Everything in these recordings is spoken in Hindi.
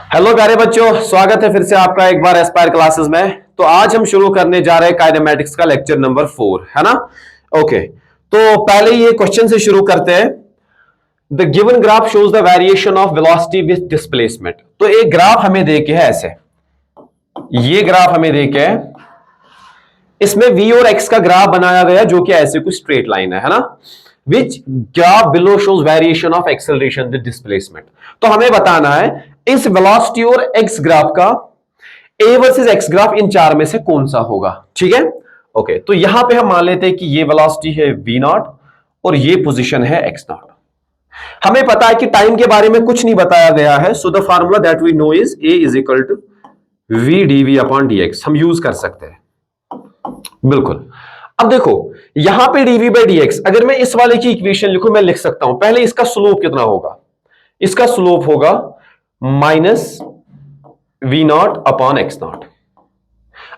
हेलो प्यारे बच्चों, स्वागत है फिर से आपका एक बार एस्पायर क्लासेस में। तो आज हम शुरू करने जा रहे हैं काइनेमैटिक्स का लेक्चर नंबर 4, है ना। ओके, तो पहले ये क्वेश्चन से शुरू करते हैं। The given graph shows the variation of velocity with displacement. तो एक ग्राफ हमें दे के है ऐसे, ये ग्राफ हमें दे के है, इसमें v और x का ग्राफ बनाया गया जो कि ऐसे कुछ स्ट्रेट लाइन है ना। Which graph below shows variation of acceleration with displacement. तो हमें बताना है इस वेलोसिटी और x ग्राफ का a वर्सेस x ग्राफ इन चार में से कौन सा होगा। ठीक है, ओके। तो यहां पे हम मान लेते हैं कि ये वेलोसिटी है v0 और ये पोजीशन है x0। हमें पता है कि टाइम के बारे में कुछ नहीं बताया गया है, so the formula that we know is a is equal to v dv upon dx। हम यूज कर सकते हैं बिल्कुल। अब देखो यहां पे dv बाई dx, अगर मैं इस वाले की इक्वेशन लिखूं, मैं लिख सकता हूं पहले इसका स्लोप कितना होगा। इसका स्लोप होगा माइनस v0 अपॉन x0।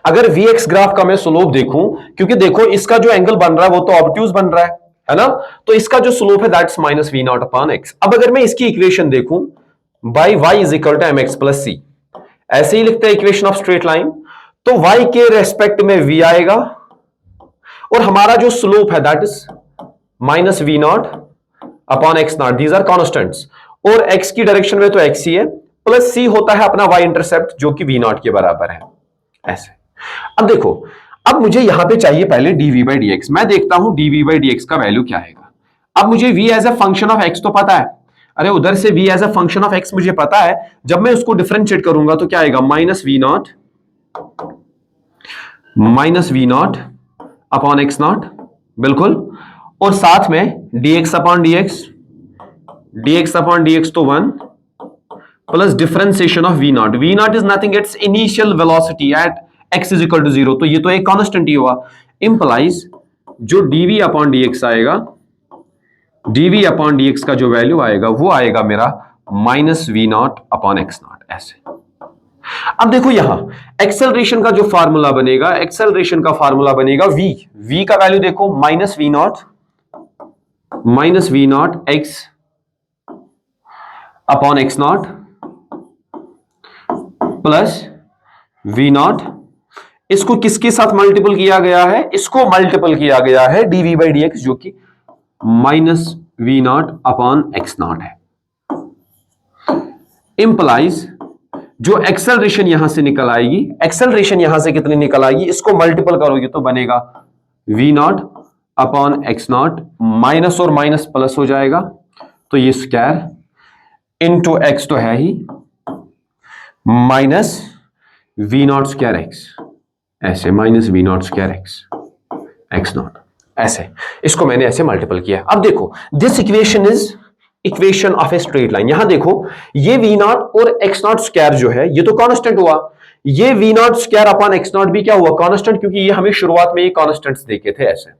अगर vx ग्राफ का मैं स्लोप देखूं, क्योंकि देखो इसका जो एंगल बन रहा है वो तो ऑब्ट्यूज बन रहा है ना, तो इसका जो स्लोप है that's minus v0 upon x। अब अगर मैं इसकी इक्वेशन देखूं, by y is equal to mx plus c, ऐसे ही लिखते हैं इक्वेशन ऑफ स्ट्रेट लाइन। तो y के रेस्पेक्ट में v आएगा और हमारा जो स्लोप है that is minus v0 upon x0, these are constants, और x की डायरेक्शन में तो x ही है, प्लस c होता है अपना y इंटरसेप्ट जो कि v0 के बराबर है ऐसे। अब देखो, अब मुझे यहां पे चाहिए पहले dv बाई dx। मैं देखता हूं dv बाई dx का वैल्यू क्या आएगा। अब मुझे v as a function of x तो पता है, अरे उधर से v as a function of x मुझे पता है। जब मैं उसको डिफरेंशिएट करूंगा तो क्या आएगा, माइनस v0 अपॉन x0, बिल्कुल, और साथ में dx अपॉन dx तो 1 plus differentiation of v0। v0 is nothing, it's initial velocity at x is equal to 0, तो ये तो एक कांस्टेंट ही हुआ। इंप्लाइज जो dv अपॉन dx आएगा, dv अपॉन dx का जो वैल्यू आएगा वो आएगा मेरा माइनस v0 अपॉन x0 ऐसे। अब देखो यहां एक्सेलरेशन का जो फार्मूला बनेगा, एक्सेलरेशन का फार्मूला बनेगा v का वैल्यू देखो minus v0 x upon x0 plus v0, इसको किसके साथ मल्टीपल किया गया है, इसको मल्टीपल किया गया है dv बाई dx जो कि माइनस v0 अपॉन x0 है। इंप्लाइज जो एक्सेलरेशन यहां से निकल आएगी, एक्सेलरेशन यहां से कितनी निकल आएगी, इसको मल्टीपल करोगे तो बनेगा v0 अपॉन x0, माइनस और माइनस प्लस हो जाएगा, तो ये स्क्वायर इनटू x तो है ही, माइनस v0 स्क्वायर x ऐसे, माइनस v0 स्क्वायर x0 ऐसे। इसको मैंने ऐसे मल्टीपल किया। अब देखो this equation is equation of A straight line. यहां देखो ये v0 और x0 स्क्वायर जो है ये तो कांस्टेंट हुआ, ये v0 स्क्वायर अपॉन x0 भी क्या हुआ, कांस्टेंट, क्योंकि ये हमें शुरुआत में ये कांस्टेंट्स देखे थे ऐसे,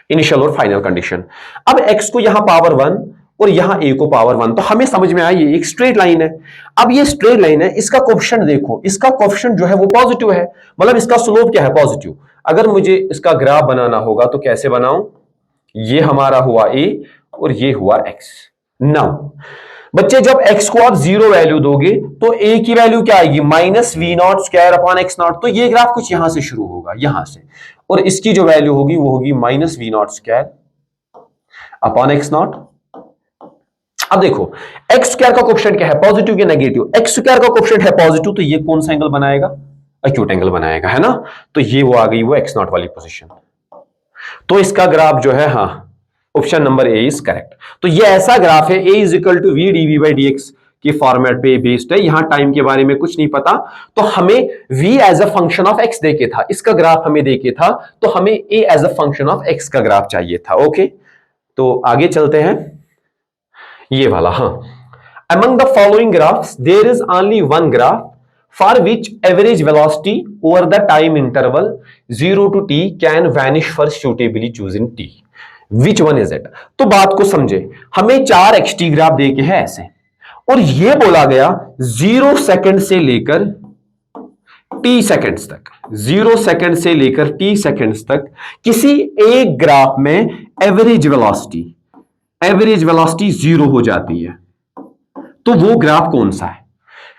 इनिशियल और फाइनल कंडीशन। अब x को यहां पावर 1 और यहां a को पावर 1, तो हमें समझ में आया ये एक स्ट्रेट लाइन है। अब ये स्ट्रेट लाइन है, इसका कोएफिशिएंट देखो, इसका कोएफिशिएंट जो है वो पॉजिटिव है, मतलब इसका स्लोप क्या है, पॉजिटिव। अगर मुझे इसका ग्राफ बनाना होगा तो कैसे बनाऊं, ये हमारा हुआ a और ये हुआ x। नाउ बच्चे जब x को आप 0 वैल्यू दोगे तो a की वैल्यू क्या आएगी, minus v0 square upon x0। तो ये ग्राफ कुछ यहां से शुरू होगा, यहां से, और इसकी जो वैल्यू होगी वो होगी minus v0 square upon x0। अब देखो x स्क्वायर का कोएफिशिएंट क्या है, पॉजिटिव या नेगेटिव, x स्क्वायर का कोएफिशिएंट है पॉजिटिव, तो ये कौन सा एंगल बनाएगा, एक्यूट एंगल बनाएगा, है ना। तो ये वो आ गई वो x0 वाली पोजीशन। तो इसका ग्राफ जो है, हाँ, option number A is correct. तो ये ऐसा ग्राफ है, a is equal to v dv by dx के फॉर्मेट पे बेस्ड है। यहां टाइम के बारे में कुछ नहीं पता, तो हमें v as a function of x देके था, इसका ग्राफ हमें देके था, तो हमें a as a function of x का ग्राफ चाहिए था। ओके, तो आगे चलते हैं, ये वाला, हाँ। Among the following graphs there is only one graph for which average velocity over the time interval 0 to t can vanish for suitably chosen t. Which one is it? तो बात को समझे, हमें 4 xt ग्राफ देके है ऐसे, और ये बोला गया 0 सेकंड से लेकर t सेकंड्स तक, 0 सेकंड से लेकर t सेकंड्स तक किसी एक ग्राफ में एवरेज वेलोसिटी 0 हो जाती है, तो वो ग्राफ कौन सा है।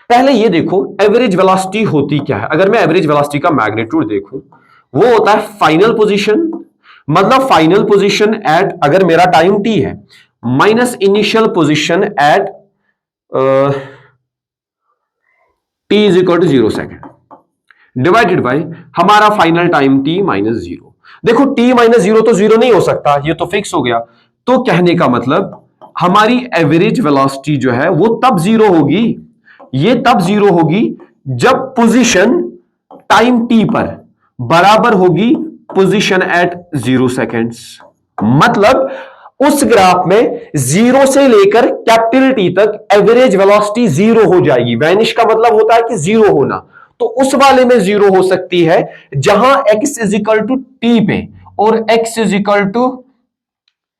पहले ये देखो एवरेज वेलोसिटी होती क्या है। अगर मैं एवरेज वेलोसिटी का मैग्नीट्यूड देखूं, वो होता है फाइनल पोजीशन, मतलब फाइनल पोजीशन एट, अगर मेरा टाइम t है, minus initial position at t is equal to 0 second divided by हमारा फाइनल टाइम t माइनस 0। देखो t माइनस 0 तो 0 नहीं हो सकता, ये तो फिक्स हो गया। तो कहने का मतलब हमारी एवरेज वेलोसिटी जो है वो तब 0 होगी, ये तब 0 होगी जब पोजीशन टाइम t पर बराबर होगी पोजीशन एट 0 सेकेंड्स। मतलब उस ग्राफ में 0 से लेकर कैपिटल टी तक एवरेज वेलोसिटी 0 हो जाएगी। वैनिश का मतलब होता है कि 0 होना, तो उस वाले में 0 हो सकती है जहां x is equal to t पे, और x इज इक्वल टू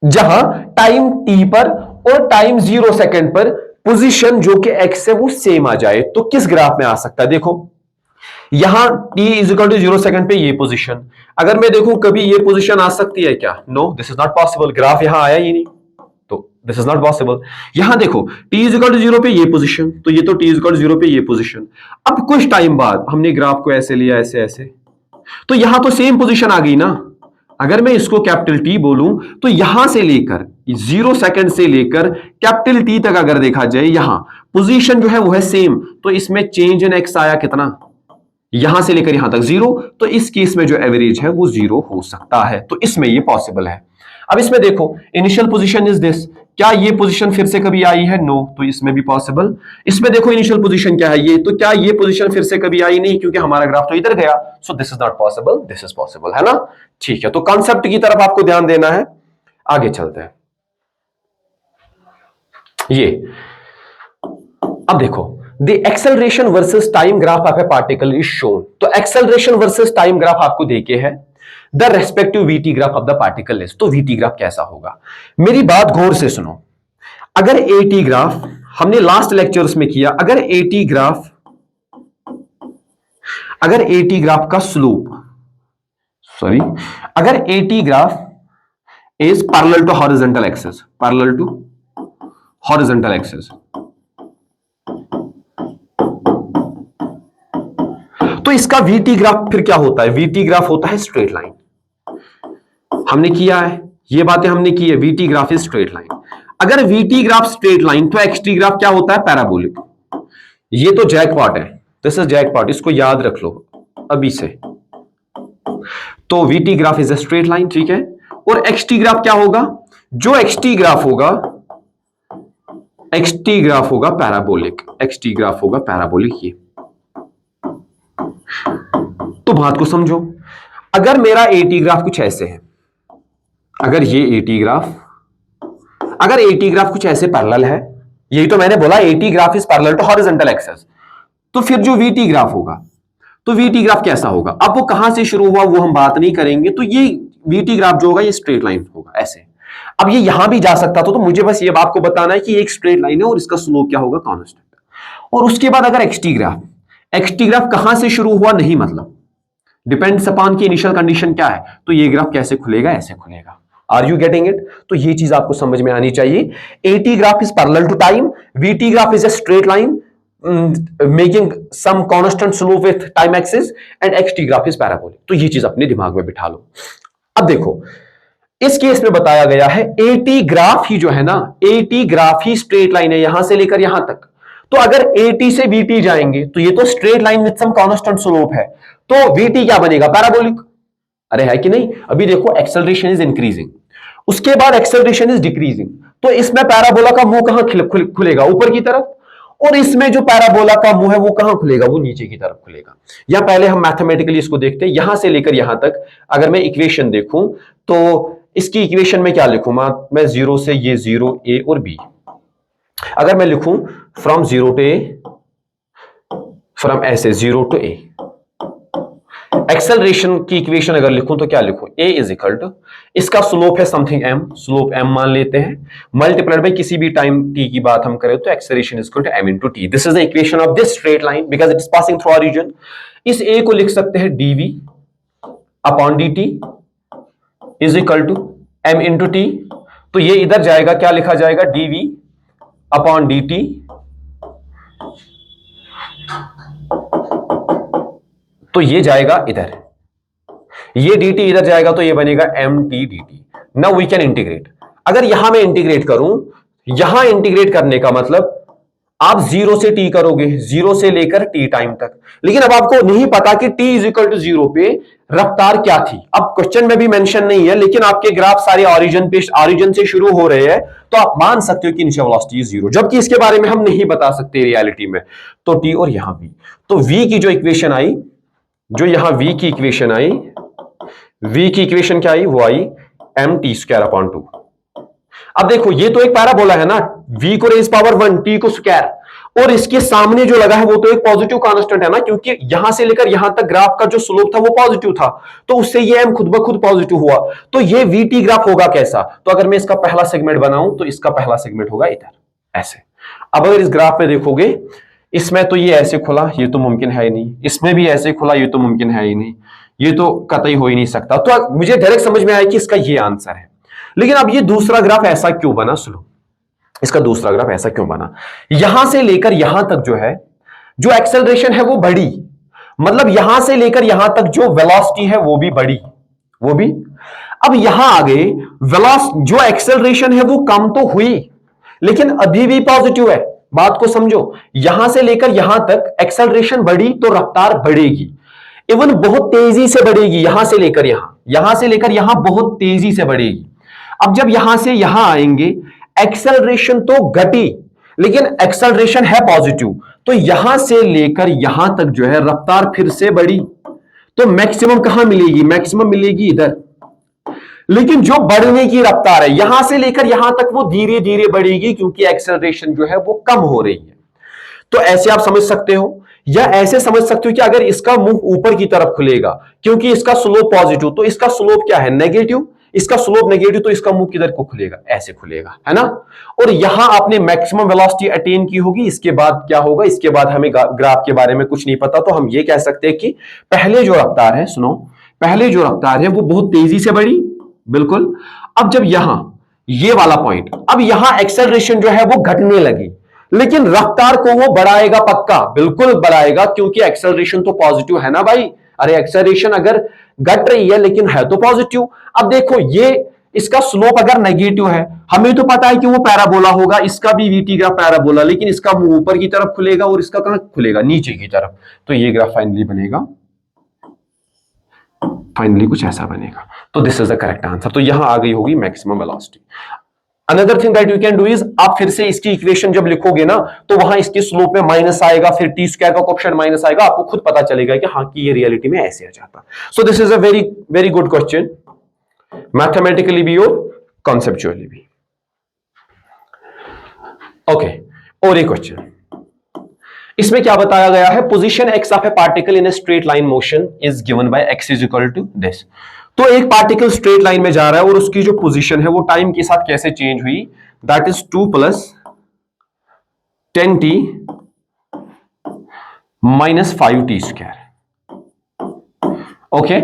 जहां टाइम t पर और टाइम 0 सेकेंड पर पोजीशन जो कि x है वो सेम आ जाए। तो किस ग्राफ में आ सकता है? देखो यहां t is equal to 0 second पे ये पोजीशन, अगर मैं देखूं कभी ये पोजीशन आ सकती है क्या? No, this is not possible, graph यहां आया ही नहीं, तो दिस इज नॉट पॉसिबल। यहां देखो t इज इक्वल टू 0 पे ये पोजीशन, तो ये तो t इज इक्वल टू 0 पे ये पोजीशन। अब कुछ टाइम बाद हमने ग्राफ को ऐसे लिया, ऐसे ऐसे, तो यहां तो सेम पोजीशन आ गई ना। अगर मैं इसको कैपिटल टी बोलूं तो यहां से लेकर 0 सेकंड से लेकर कैपिटल टी तक अगर देखा जाए, यहां पोजीशन जो है वो है सेम, तो इसमें चेंज इन एक्स आया कितना? यहां से लेकर यहां तक 0, तो इस केस में जो एवरेज है वो 0 हो सकता है, तो इसमें ये पॉसिबल है। अब इसमें देखो इनिशियल पोजीशन इज दिस, क्या ये पोजीशन फिर से कभी आई है? नो, तो इसमें भी पॉसिबल। इसमें देखो इनिशियल पोजीशन क्या है ये, तो क्या ये पोजीशन फिर से कभी आई? नहीं, क्योंकि हमारा ग्राफ तो इधर गया, सो this is not possible, this is possible, है ना? ठीक है, तो कॉन्सेप्ट की तरफ आपको ध्यान देना है। आगे चलते हैं। ये अब देखो the acceleration versus time graph of a particle is shown. तो एक्सेलरेशन वर्सेस टाइम ग्राफ आपको देके है, the respective VT graph of the particle is. तो वीटी ग्राफ कैसा होगा? मेरी बात गौर से सुनो। अगर एटी ग्राफ हमने लास्ट लेक्चर्स में किया, अगर एटी ग्राफ का स्लोप, सॉरी, अगर AT graph is parallel to horizontal axis, parallel to horizontal axis, तो इसका वीटी ग्राफ फिर क्या होता है? वीटी ग्राफ होता है स्ट्रेट लाइन। हमने किया है, ये बातें हमने की है, VT graph is straight line. अगर वीटी ग्राफ स्ट्रेट लाइन, तो एक्सटी ग्राफ क्या होता है? पैराबोलिक। ये तो जैकपॉट है, दिस इज जैकपॉट, इसको याद रख लो अभी से। तो VT graph is a straight line, ठीक है। और एक्सटी ग्राफ क्या होगा? जो एक्सटी ग्राफ होगा, एक्सटी ग्राफ होगा पैराबोलिक, एक्सटी ग्राफ होगा पैराबोलिक। ये तो बात को समझो। अगर मेरा एटी ग्राफ कुछ ऐसे है, अगर ये एटी ग्राफ, अगर एटी ग्राफ कुछ ऐसे पैरेलल है, यही तो मैंने बोला AT graph is parallel to horizontal axis, तो फिर जो वीटी ग्राफ होगा, तो वीटी ग्राफ कैसा होगा? अब वो कहां से शुरू हुआ वो हम बात नहीं करेंगे, तो ये वीटी ग्राफ जो होगा ये स्ट्रेट लाइन होगा ऐसे। अब ये यहां भी जा सकता था, तो मुझे बस ये आपको बताना है कि एक स्ट्रेट लाइन है और इसका स्लोप क्या होगा? कांस्टेंट। और उसके बाद अगर एक्सटी ग्राफ कहां से शुरू हुआ नहीं, मतलब डिपेंड्स अपॉन की इनिशियल कंडीशन क्या है, तो ये ग्राफ कैसे खुलेगा? ऐसे खुलेगा। Are you getting it? तो ये चीज आपको समझ में आनी चाहिए। AT graph is parallel to time, VT graph is a straight line making some constant slope with time axis, and XT graph is parabolic. तो ये चीज अपने दिमाग में बिठा लो। अब देखो इस केस में बताया गया है एटी ग्राफ ही जो है ना, एटी ग्राफ ही स्ट्रेट लाइन है यहां से लेकर यहां तक। तो अगर एटी से वीटी जाएंगे तो ये तो straight line with some constant slope है, तो वीटी क्या बनेगा? पैराबोलिक। अरे है कि नहीं? अभी देखो एक्सेलरेशन इज इंक्रीजिंग, उसके बाद एक्सेलरेशन इज डिक्रीजिंग, तो इसमें पैराबोला का मुंह कहां खुलेगा? ऊपर की तरफ। और इसमें जो पैराबोला का मुंह है वो कहां खुलेगा? वो नीचे की तरफ खुलेगा। या पहले हम मैथमेटिकली इसको देखते हैं, यहां से लेकर यहां तक अगर मैं इक्वेशन देखूं, तो इसकी इक्वेशन में क्या लिखूं? मैं 0 से ये 0 ए और बी, अगर मैं लिखूं फ्रॉम 0 टू ए, फ्रॉम ऐसे 0 टू ए, एक्सेलरेशन की इक्वेशन अगर लिखूं तो क्या लिखूं? a इज इक्वल टू, इसका स्लोप है समथिंग m, स्लोप m मान लेते हैं, मल्टीप्लाइड बाय किसी भी टाइम t की बात हम करें तो acceleration is equal to m into t। This is the equation of this straight line because it is passing through origin. इस a को लिख सकते हैं dv upon dt is equal to m into t। तो ये इधर जाएगा, क्या लिखा जाएगा? dv अपॉन dt तो ये जाएगा इधर, ये dt इधर जाएगा तो ये बनेगा mt dt। Now we can integrate. अगर यहां मैं इंटीग्रेट करूं, यहां इंटीग्रेट करने का मतलब आप 0 से t करोगे, 0 से लेकर t टाइम तक। लेकिन अब आपको नहीं पता कि t इज इक्वल टू 0 पे रफ्तार क्या थी। अब क्वेश्चन में भी मेंशन नहीं है, लेकिन आपके ग्राफ सारे ऑरिजिन से शुरू हो रहे हैं, तो आप मान सकते हो कि इनिशियल वेलोसिटी इज 0, जबकि इसके बारे में हम नहीं बता सकते रियलिटी में। तो t और यहां v, तो v की जो इक्वेशन आई, जो यहां v की इक्वेशन आई, v की इक्वेशन क्या आई, वो आई mt²/2। अब देखो ये तो एक पैराबोला है ना, v को रेज पावर 1, t को स्क्वायर, और इसके सामने जो लगा है वो तो एक पॉजिटिव कांस्टेंट है ना, क्योंकि यहां से लेकर यहां तक ग्राफ का जो स्लोप था वो पॉजिटिव था, तो उससे ये m खुद ब खुद पॉजिटिव हुआ। तो ये vt ग्राफ होगा कैसा, तो अगर मैं इसका पहला सेगमेंट बनाऊं तो इसका पहला सेगमेंट होगा इधर ऐसे। अब अगर इस ग्राफ में देखोगे, इसमें तो ये ऐसे खुला, ये तो मुमकिन है ही नहीं, इसमें भी ऐसे खुला, ये तो मुमकिन है ही नहीं, ये तो कतई हो ही नहीं सकता। तो मुझे डायरेक्ट समझ में आया कि इसका ये आंसर है। लेकिन अब ये दूसरा ग्राफ ऐसा क्यों बना, सुनो, इसका दूसरा ग्राफ ऐसा क्यों बना, यहां से लेकर यहां तक जो है, जो एक्सेलरेशन है वो बढ़ी, मतलब यहां से लेकर यहां तक जो वेलोसिटी है वो भी बढ़ी, वो भी। अब यहां आगे जो एक्सेलरेशन है वो कम तो हुई, लेकिन अभी भी पॉजिटिव है। बात को समझो, यहां से लेकर यहां तक एक्सेलरेशन बढ़ी तो रफ्तार बढ़ेगी, इवन बहुत तेजी से बढ़ेगी, यहां से लेकर यहां से लेकर यहां बहुत तेजी से बढ़ेगी। अब जब यहां से यहां आएंगे, एक्सेलरेशन तो घटी, लेकिन एक्सेलरेशन है पॉजिटिव, तो यहां से लेकर यहां तक जो है रफ्तार फिर से बढ़ी, तो मैक्सिमम कहां मिलेगी, मैक्सिमम मिलेगी इधर। लेकिन जो बढ़ने की रफ्तार है यहां से लेकर यहां तक वो धीरे धीरे बढ़ेगी, क्योंकि एक्सेलरेशन जो है वो कम हो रही है। तो ऐसे आप समझ सकते हो, या ऐसे समझ सकते हो कि अगर इसका मुंह ऊपर की तरफ खुलेगा, क्योंकि इसका स्लोप पॉजिटिव, तो इसका स्लोप क्या है, नेगेटिव, इसका स्लोप नेगेटिव, तो इसका मुंह किधर को खुलेगा, ऐसे खुलेगा, है ना। और यहां आपने मैक्सिमम वेलोसिटी अटेन की होगी, इसके बाद क्या होगा, इसके बाद हमें ग्राफ के बारे में कुछ नहीं पता, तो हम ये कह सकते हैं कि पहले जो रफ्तार है, सुनो, पहले जो रफ्तार है वो बहुत तेजी से बढ़ी, बिल्कुल। अब जब यहां ये वाला पॉइंट, अब यहां एक्सेलरेशन जो है वो घटने लगी, लेकिन रफ्तार को वो बढ़ाएगा, पक्का बिल्कुल बढ़ाएगा, क्योंकि एक्सेलरेशन तो पॉजिटिव है ना भाई। अरे एक्सेलरेशन अगर घट रही है लेकिन है तो पॉजिटिव। अब देखो ये इसका स्लोप अगर नेगेटिव है, हमें तो पता है कि वो पैराबोला होगा, इसका भी वीटी ग्राफ पैराबोला, लेकिन इसका मुंह ऊपर की तरफ खुलेगा और इसका कहां खुलेगा, नीचे की तरफ, तो ये ग्राफ फाइनली बनेगा, फाइनली कुछ ऐसा बनेगा। तो this is the correct answer. तो यहां आ गई होगी maximum velocity. Another thing that you can do is, आप फिर से इसकी इक्वेशन जब लिखोगे ना, तो वहां इसके स्लोप में माइनस आएगा, फिर टी स्क्वायर का कोएफिशिएंट माइनस आएगा, आपको खुद पता चलेगा कि हाँ कि ये रियलिटी में ऐसे आ जाता। सो this is a very very good question, mathematically भी और कॉन्सेप्चुअली भी। ओके, और एक क्वेश्चन, इसमें क्या बताया गया है, position x of a particle in a straight line motion is given by x is equal to this. तो एक पार्टिकल स्ट्रेट लाइन में जा रहा है और उसकी जो पोजीशन है वो टाइम के साथ कैसे चेंज हुई, that is 2 + 10t - 5t²। Okay,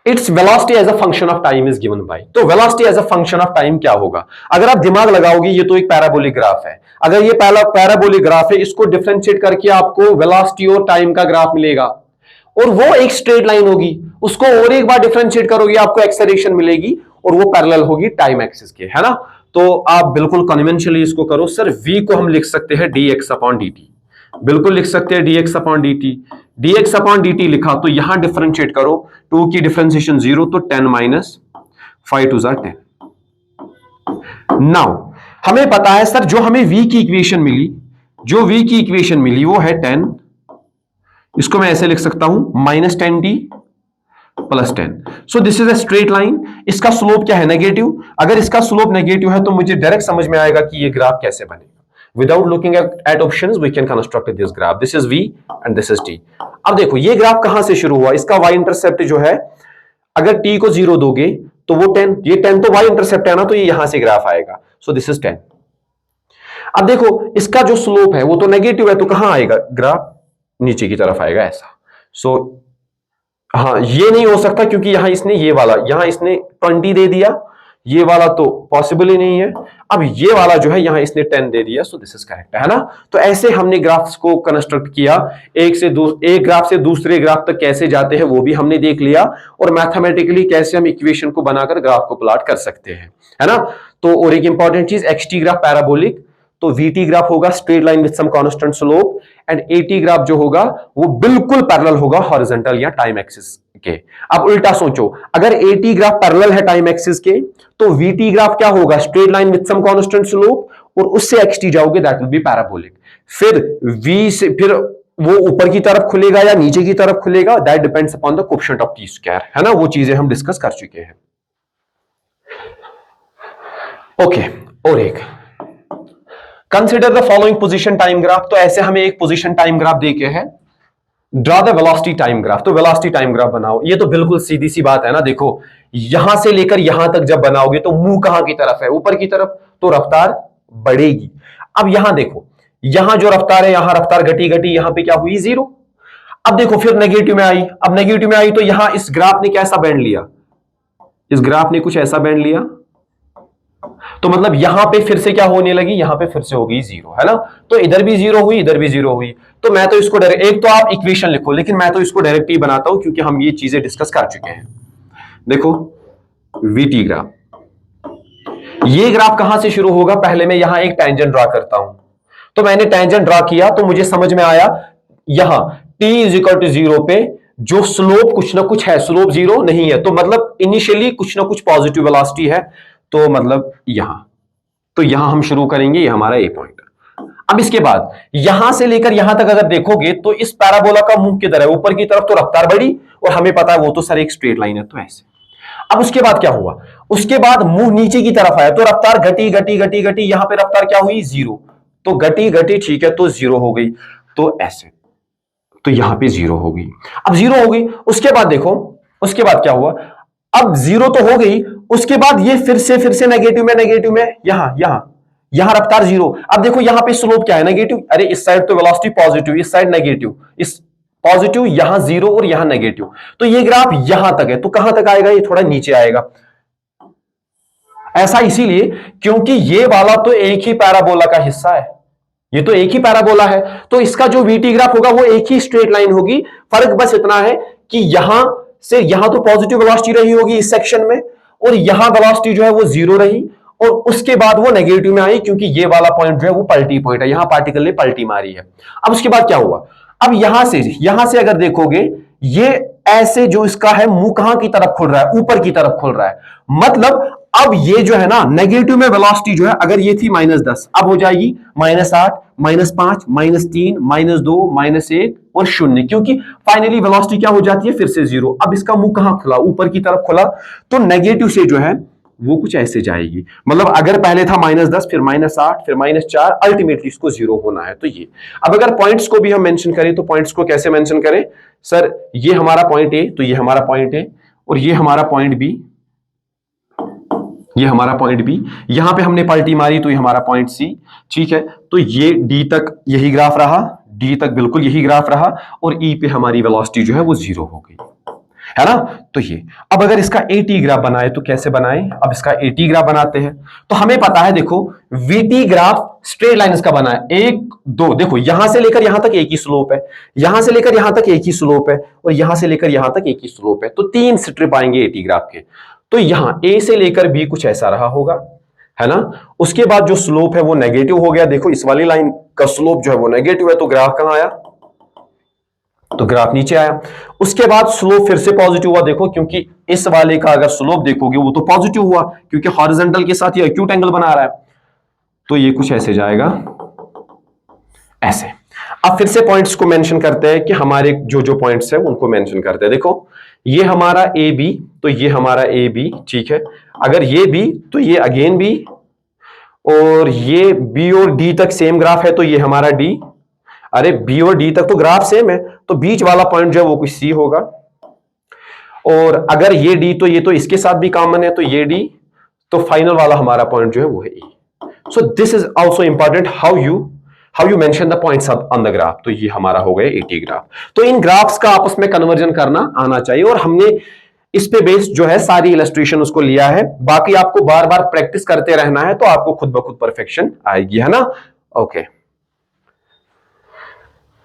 it's velocity as a function of time is given by. तो velocity as a function of time क्या होगा, अगर आप दिमाग लगाओगे, ये तो एक पैराबोलिक ग्राफ है, अगर ये पहला पैराबोलिक ग्राफ है, इसको डिफरेंशिएट करके आपको वेलोसिटी और टाइम का ग्राफ मिलेगा, और वो एक स्ट्रेट लाइन होगी, उसको और एक बार डिफरेंशिएट करोगे आपको एक्सेलरेशन मिलेगी, और वो पैरेलल होगी टाइम एक्सिस के, है ना। तो आप बिल्कुल कन्वेंशनली इसको करो, सर v को हम लिख सकते हैं dx/dt, बिल्कुल लिख सकते हैं dx/dt। dx/dt लिखा तो यहां डिफरेंशिएट करो, 2 की डिफरेंशिएशन 0, तो 10 - 5 2 10। नाउ हमें पता है सर, जो हमें v की इक्वेशन मिली, जो v की इक्वेशन मिली वो है 10, इसको मैं ऐसे लिख सकता हूं -10t + 10। So this is a straight line, इसका स्लोप क्या है, नेगेटिव। अगर इसका स्लोप नेगेटिव है तो मुझे डायरेक्ट समझ में आएगा कि ये ग्राफ कैसे बनेगा। Without looking at options, we can construct this graph. This is v and this is t. अब देखो ये ग्राफ कहां से शुरू हुआ, इसका y इंटरसेप्ट जो है, अगर t को 0 दोगे तो वो 10, ये 10 तो y इंटरसेप्ट है ना, तो ये यहां से ग्राफ आएगा। सो दिस इज 10। अब देखो इसका जो स्लोप है वो तो नेगेटिव है, तो कहां आएगा ग्राफ, नीचे की तरफ आएगा ऐसा। सो हाँ, ये नहीं हो सकता क्योंकि यहां इसने ये वाला, यहां इसने 20 दे दिया, ये वाला तो पॉसिबल ही नहीं है। अब ये वाला जो है यहां इसने 10 दे दिया, सो दिस इज करेक्ट, है ना। तो ऐसे हमने ग्राफ्स को कंस्ट्रक्ट किया, एक ग्राफ से दूसरे ग्राफ तक कैसे जाते हैं वो भी हमने देख लिया, और मैथमेटिकली कैसे हम इक्वेशन को बनाकर ग्राफ को प्लॉट कर सकते हैं, है ना। तो और एक इंपॉर्टेंट चीज, एक्सटी ग्राफ पैराबोलिक, तो वीटी ग्राफ होगा straight line with some constant slope, and AT graph जो होगा वो बिल्कुल पैरेलल होगा हॉरिजॉन्टल या टाइम एक्सिस के। अब उल्टा सोचो, अगर एटी ग्राफ पैरेलल है टाइम एक्सिस के, तो वीटी ग्राफ क्या होगा, straight line with some constant slope, और उससे एक्सटी जाओगे दैट विल बी पैराबोलिक। फिर वी से फिर वो ऊपर की तरफ खुलेगा या नीचे की तरफ खुलेगा, that depends upon the coefficient of T square, है ना। वो चीजें हम डिस्कस कर चुके हैं। ओके, और एक consider the following position time graph. तो ऐसे हमें एक पोजीशन टाइम ग्राफ देके है, draw the velocity time graph. तो वेलोसिटी टाइम ग्राफ बनाओ। ये तो बिल्कुल सीधी सी बात है ना। देखो यहां से लेकर यहां तक जब बनाओगे तो मुंह कहां की तरफ है, ऊपर की तरफ, तो रफ्तार बढ़ेगी। अब यहां देखो, यहां जो रफ्तार है, यहां रफ्तार घटी घटी, यहां पे क्या हुई, 0। अब देखो फिर नेगेटिव में आई, अब नेगेटिव में आई तो यहां इस ग्राफ ने कैसा बैंड लिया, इस ग्राफ ने कुछ ऐसा बैंड लिया, तो मतलब यहां पे फिर से क्या होने लगी, यहां पे फिर से होगी 0, है ना। तो इधर भी 0 हुई, इधर भी 0 हुई। तो मैं तो इसको डायरेक्ट, एक तो आप इक्वेशन लिखो, लेकिन मैं तो इसको डायरेक्ट ही बनाता हूं क्योंकि हम ये चीजें डिस्कस कर चुके हैं। देखो वीटी ग्राफ, ये ग्राफ कहां से शुरू होगा, पहले मैं यहां एक टेंजेंट ड्रॉ करता हूं। तो मैंने टेंजेंट ड्रॉ किया तो मुझे समझ में आया यहां t इज इक्वल टू 0 पे जो स्लोप कुछ ना कुछ है, स्लोप 0 नहीं है, तो मतलब इनिशियली कुछ ना कुछ पॉजिटिव वेलोसिटी है, तो मतलब यहां, तो यहां हम शुरू करेंगे, ये हमारा ए पॉइंट। अब इसके बाद यहां से लेकर यहां तक अगर देखोगे तो इस पैराबोला का मुंह किधर है, ऊपर की तरफ, तो रफ्तार बढ़ी, और हमें पता है वो तो सर एक स्ट्रेट लाइन है, तो ऐसे। अब उसके बाद क्या हुआ, उसके बाद मुंह नीचे की तरफ आया तो रफ्तार घटी घटी घटी घटी, यहां पे रफ्तार क्या हुई, 0, तो घटी घटी, ठीक है, तो 0 हो गई, तो ऐसे, तो यहां पे 0 हो गई। अब 0 हो गई, उसके बाद देखो, उसके बाद क्या हुआ, अब 0 तो हो गई, उसके बाद ये फिर से नेगेटिव में, यहां रफ्तार 0। अब देखो यहां पे स्लोप क्या है, नेगेटिव, अरे इस साइड तो वेलोसिटी पॉजिटिव, इस साइड नेगेटिव, इस पॉजिटिव, यहां 0 और यहां नेगेटिव, तो ये ग्राफ यहां तक है, तो कहां तक आएगा, ये थोड़ा नीचे आएगा। ऐसा इसीलिए क्योंकि ये वाला तो एक ही पैराबोला का हिस्सा है, ये तो एक ही पैराबोला है, तो इसका जो वीटी ग्राफ होगा वो एक ही स्ट्रेट लाइन होगी। फर्क बस इतना है कि यहां से यहां तो पॉजिटिव वेलोसिटी रही होगी इस सेक्शन में, और यहां वेलोसिटी जो है वो 0 रही, और उसके बाद वो नेगेटिव में आई, क्योंकि ये वाला पॉइंट जो है वो पलटी पॉइंट है, यहां पार्टिकल ने पलटी मारी है। अब उसके बाद क्या हुआ, अब यहां से अगर देखोगे, ये ऐसे जो इसका है मुंह कहां की तरफ खुल रहा है, ऊपर की तरफ खुल रहा है, मतलब अब ये जो है ना नेगेटिव में वेलोसिटी जो है, अगर ये थी -10, अब हो जाएगी -8, -5, -3, -2, -1 और 0, क्योंकि फाइनली वेलोसिटी क्या हो जाती है, फिर से 0। अब इसका मुंह कहां खुला, ऊपर की तरफ खुला, तो नेगेटिव से जो है वो कुछ ऐसे जाएगी, मतलब अगर पहले था -10, फिर -8, फिर -4, अल्टीमेटली इसको 0 होना है, तो ये। अब अगर पॉइंट्स को भी हम मेंशन करें, तो पॉइंट्स को कैसे मेंशन करें, सर ये हमारा पॉइंट ए, तो ये हमारा पॉइंट ए, और ये हमारा पॉइंट बी, ये हमारा पॉइंट बी, यहां पे हमने पलटी मारी तो ये हमारा पॉइंट सी, ठीक है। तो ये डी तक यही ग्राफ रहा, डी तक बिल्कुल यही ग्राफ रहा, और ई पे हमारी वेलोसिटी जो है वो 0 हो गई, है ना। तो ये, अब अगर इसका एटी ग्राफ बनाए तो कैसे बनाए, अब इसका एटी ग्राफ बनाते हैं। तो हमें पता है, देखो वीटी ग्राफ स्ट्रेट लाइन इसका बना है 1 2, देखो यहां से लेकर यहां तक एक ही स्लोप है, यहां से लेकर यहां तक एक ही स्लोप है, और यहां से लेकर यहां तक एक ही स्लोप है, तो 3 स्ट्रिप आएंगे एटी ग्राफ के। तो यहां ए से लेकर बी कुछ ऐसा रहा होगा, है ना। उसके बाद जो स्लोप है वो नेगेटिव हो गया, देखो इस वाली लाइन का स्लोप जो है वो नेगेटिव है, तो ग्राफ कहां आया, तो ग्राफ नीचे आया। उसके बाद स्लोप फिर से पॉजिटिव हुआ, देखो क्योंकि इस वाले का अगर स्लोप देखोगे वो तो पॉजिटिव हुआ, क्योंकि हॉरिजॉन्टल के साथ ये एक्यूट एंगल बना रहा है, तो ये कुछ ऐसे जाएगा, ऐसे। अब फिर से पॉइंट्स को मेंशन करते हैं कि हमारे जो जो पॉइंट्स है उनको मेंशन करते हैं। देखो ये हमारा ए बी, तो ये हमारा ए बी, ठीक है। अगर ये बी तो ये अगेन बी, और ये बी और डी तक सेम ग्राफ है, तो ये हमारा डी, अरे बी और डी तक तो ग्राफ सेम है, तो बीच वाला पॉइंट जो है वो कुछ सी होगा, और अगर ये डी तो ये तो इसके साथ भी कॉमन है, तो ये डी, तो फाइनल वाला हमारा पॉइंट जो है वो है E. So this is also important, how you mention the points on the graph. तो ये हमारा हो गया एटी ग्राफ। तो इन ग्राफ्स का आपस में कन्वर्जन करना आना चाहिए, और हमने इस पे बेस्ड जो है सारी इलस्ट्रेशन उसको लिया है। बाकी आपको बार बार प्रैक्टिस करते रहना है तो आपको खुद ब खुद परफेक्शन आएगी, है ना। ओके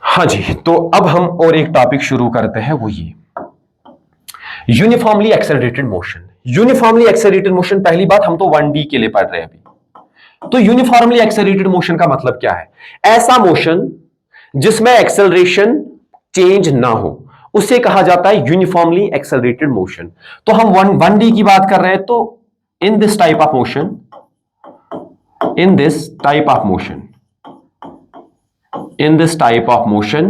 हाँ जी, तो अब हम और एक टॉपिक शुरू करते हैं, वो ये uniformly accelerated motion. Uniformly accelerated motion, पहली बात हम तो 1D के लिए पढ़ रहे हैं अभी। तो यूनिफॉर्मली एक्सेलरेटेड मोशन का मतलब क्या है? ऐसा मोशन जिसमें एक्सेलरेशन चेंज ना हो, उसे कहा जाता है यूनिफॉर्मली एक्सेलरेटेड मोशन। तो हम 1D की बात कर रहे हैं, तो in this type of motion, in this type of motion, in this type of motion,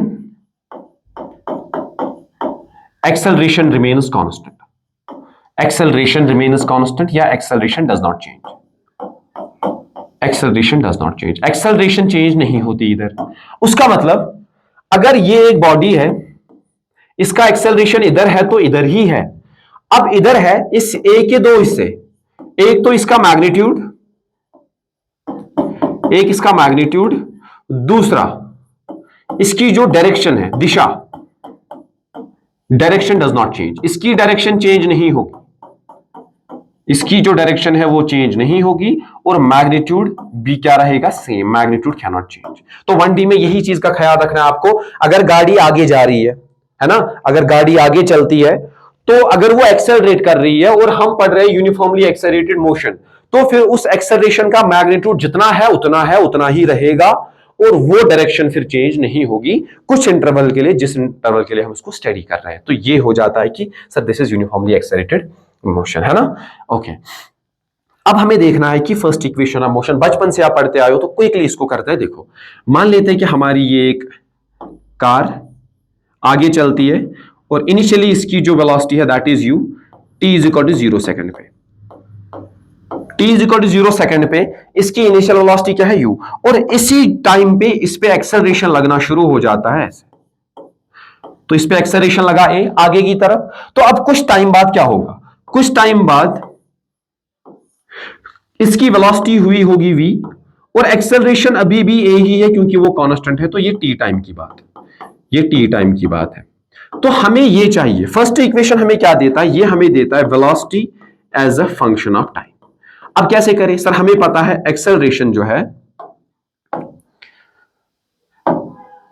acceleration remains constant, acceleration remains constant या acceleration does not change, acceleration does not change, acceleration change नहीं होती इधर। उसका मतलब अगर ये एक बॉडी है, इसका acceleration इधर है तो इधर ही है। अब इधर है इस A के दो हिस्से, एक तो इसका मैग्नीट्यूड, एक इसका मैग्नीट्यूड, दूसरा इसकी जो डायरेक्शन है, दिशा, डायरेक्शन डज नॉट चेंज, इसकी डायरेक्शन चेंज नहीं होगी, इसकी जो डायरेक्शन है वो चेंज नहीं होगी, और मैग्नीट्यूड भी क्या रहेगा, same, magnitude can not change. तो 1D में यही चीज का ख्याल रखना है आपको। अगर गाड़ी आगे जा रही है ना, अगर गाड़ी आगे चलती है तो अगर वो एक्सेलरेट कर रही है और हम पढ़ रहे हैं यूनिफॉर्मली एक्सेलरेटेड मोशन, तो फिर उस एक्सेलरेशन का मैग्नीट्यूड जितना है उतना ही रहेगा, और वो डायरेक्शन फिर चेंज नहीं होगी कुछ इंटरवल के लिए, जिस इंटरवल के लिए हम उसको स्टडी कर रहे हैं। तो ये हो जाता है कि sir this is uniformly accelerated motion, है ना। ओके अब हमें देखना है कि फर्स्ट इक्वेशन ऑफ मोशन, बचपन से आप पढ़ते आए हो तो क्विकली इसको करते हैं। देखो मान लेते हैं कि हमारी ये एक कार आगे चलती है और इनिशियली इसकी जो वेलोसिटी है that is u, t is equal to 0 second पे, t is equal to 0 second पे इसकी इनिशियल वेलोसिटी क्या है u, और इसी टाइम पे इस पे एक्सेलरेशन लगना शुरू हो जाता है ऐसे। तो इस पे एक्सेलरेशन लगा a आगे की तरफ, तो अब कुछ टाइम बाद क्या होगा, कुछ टाइम बाद इसकी वेलोसिटी हुई होगी v, और एक्सेलरेशन अभी भी a ही है क्योंकि वो कांस्टेंट है। तो ये t टाइम की बात है, ये t टाइम की बात है। तो हमें ये चाहिए, फर्स्ट इक्वेशन हमें क्या देता है, ये हमें देता है velocity as a function of time. अब कैसे करें सर, हमें पता है एक्सेलरेशन जो है,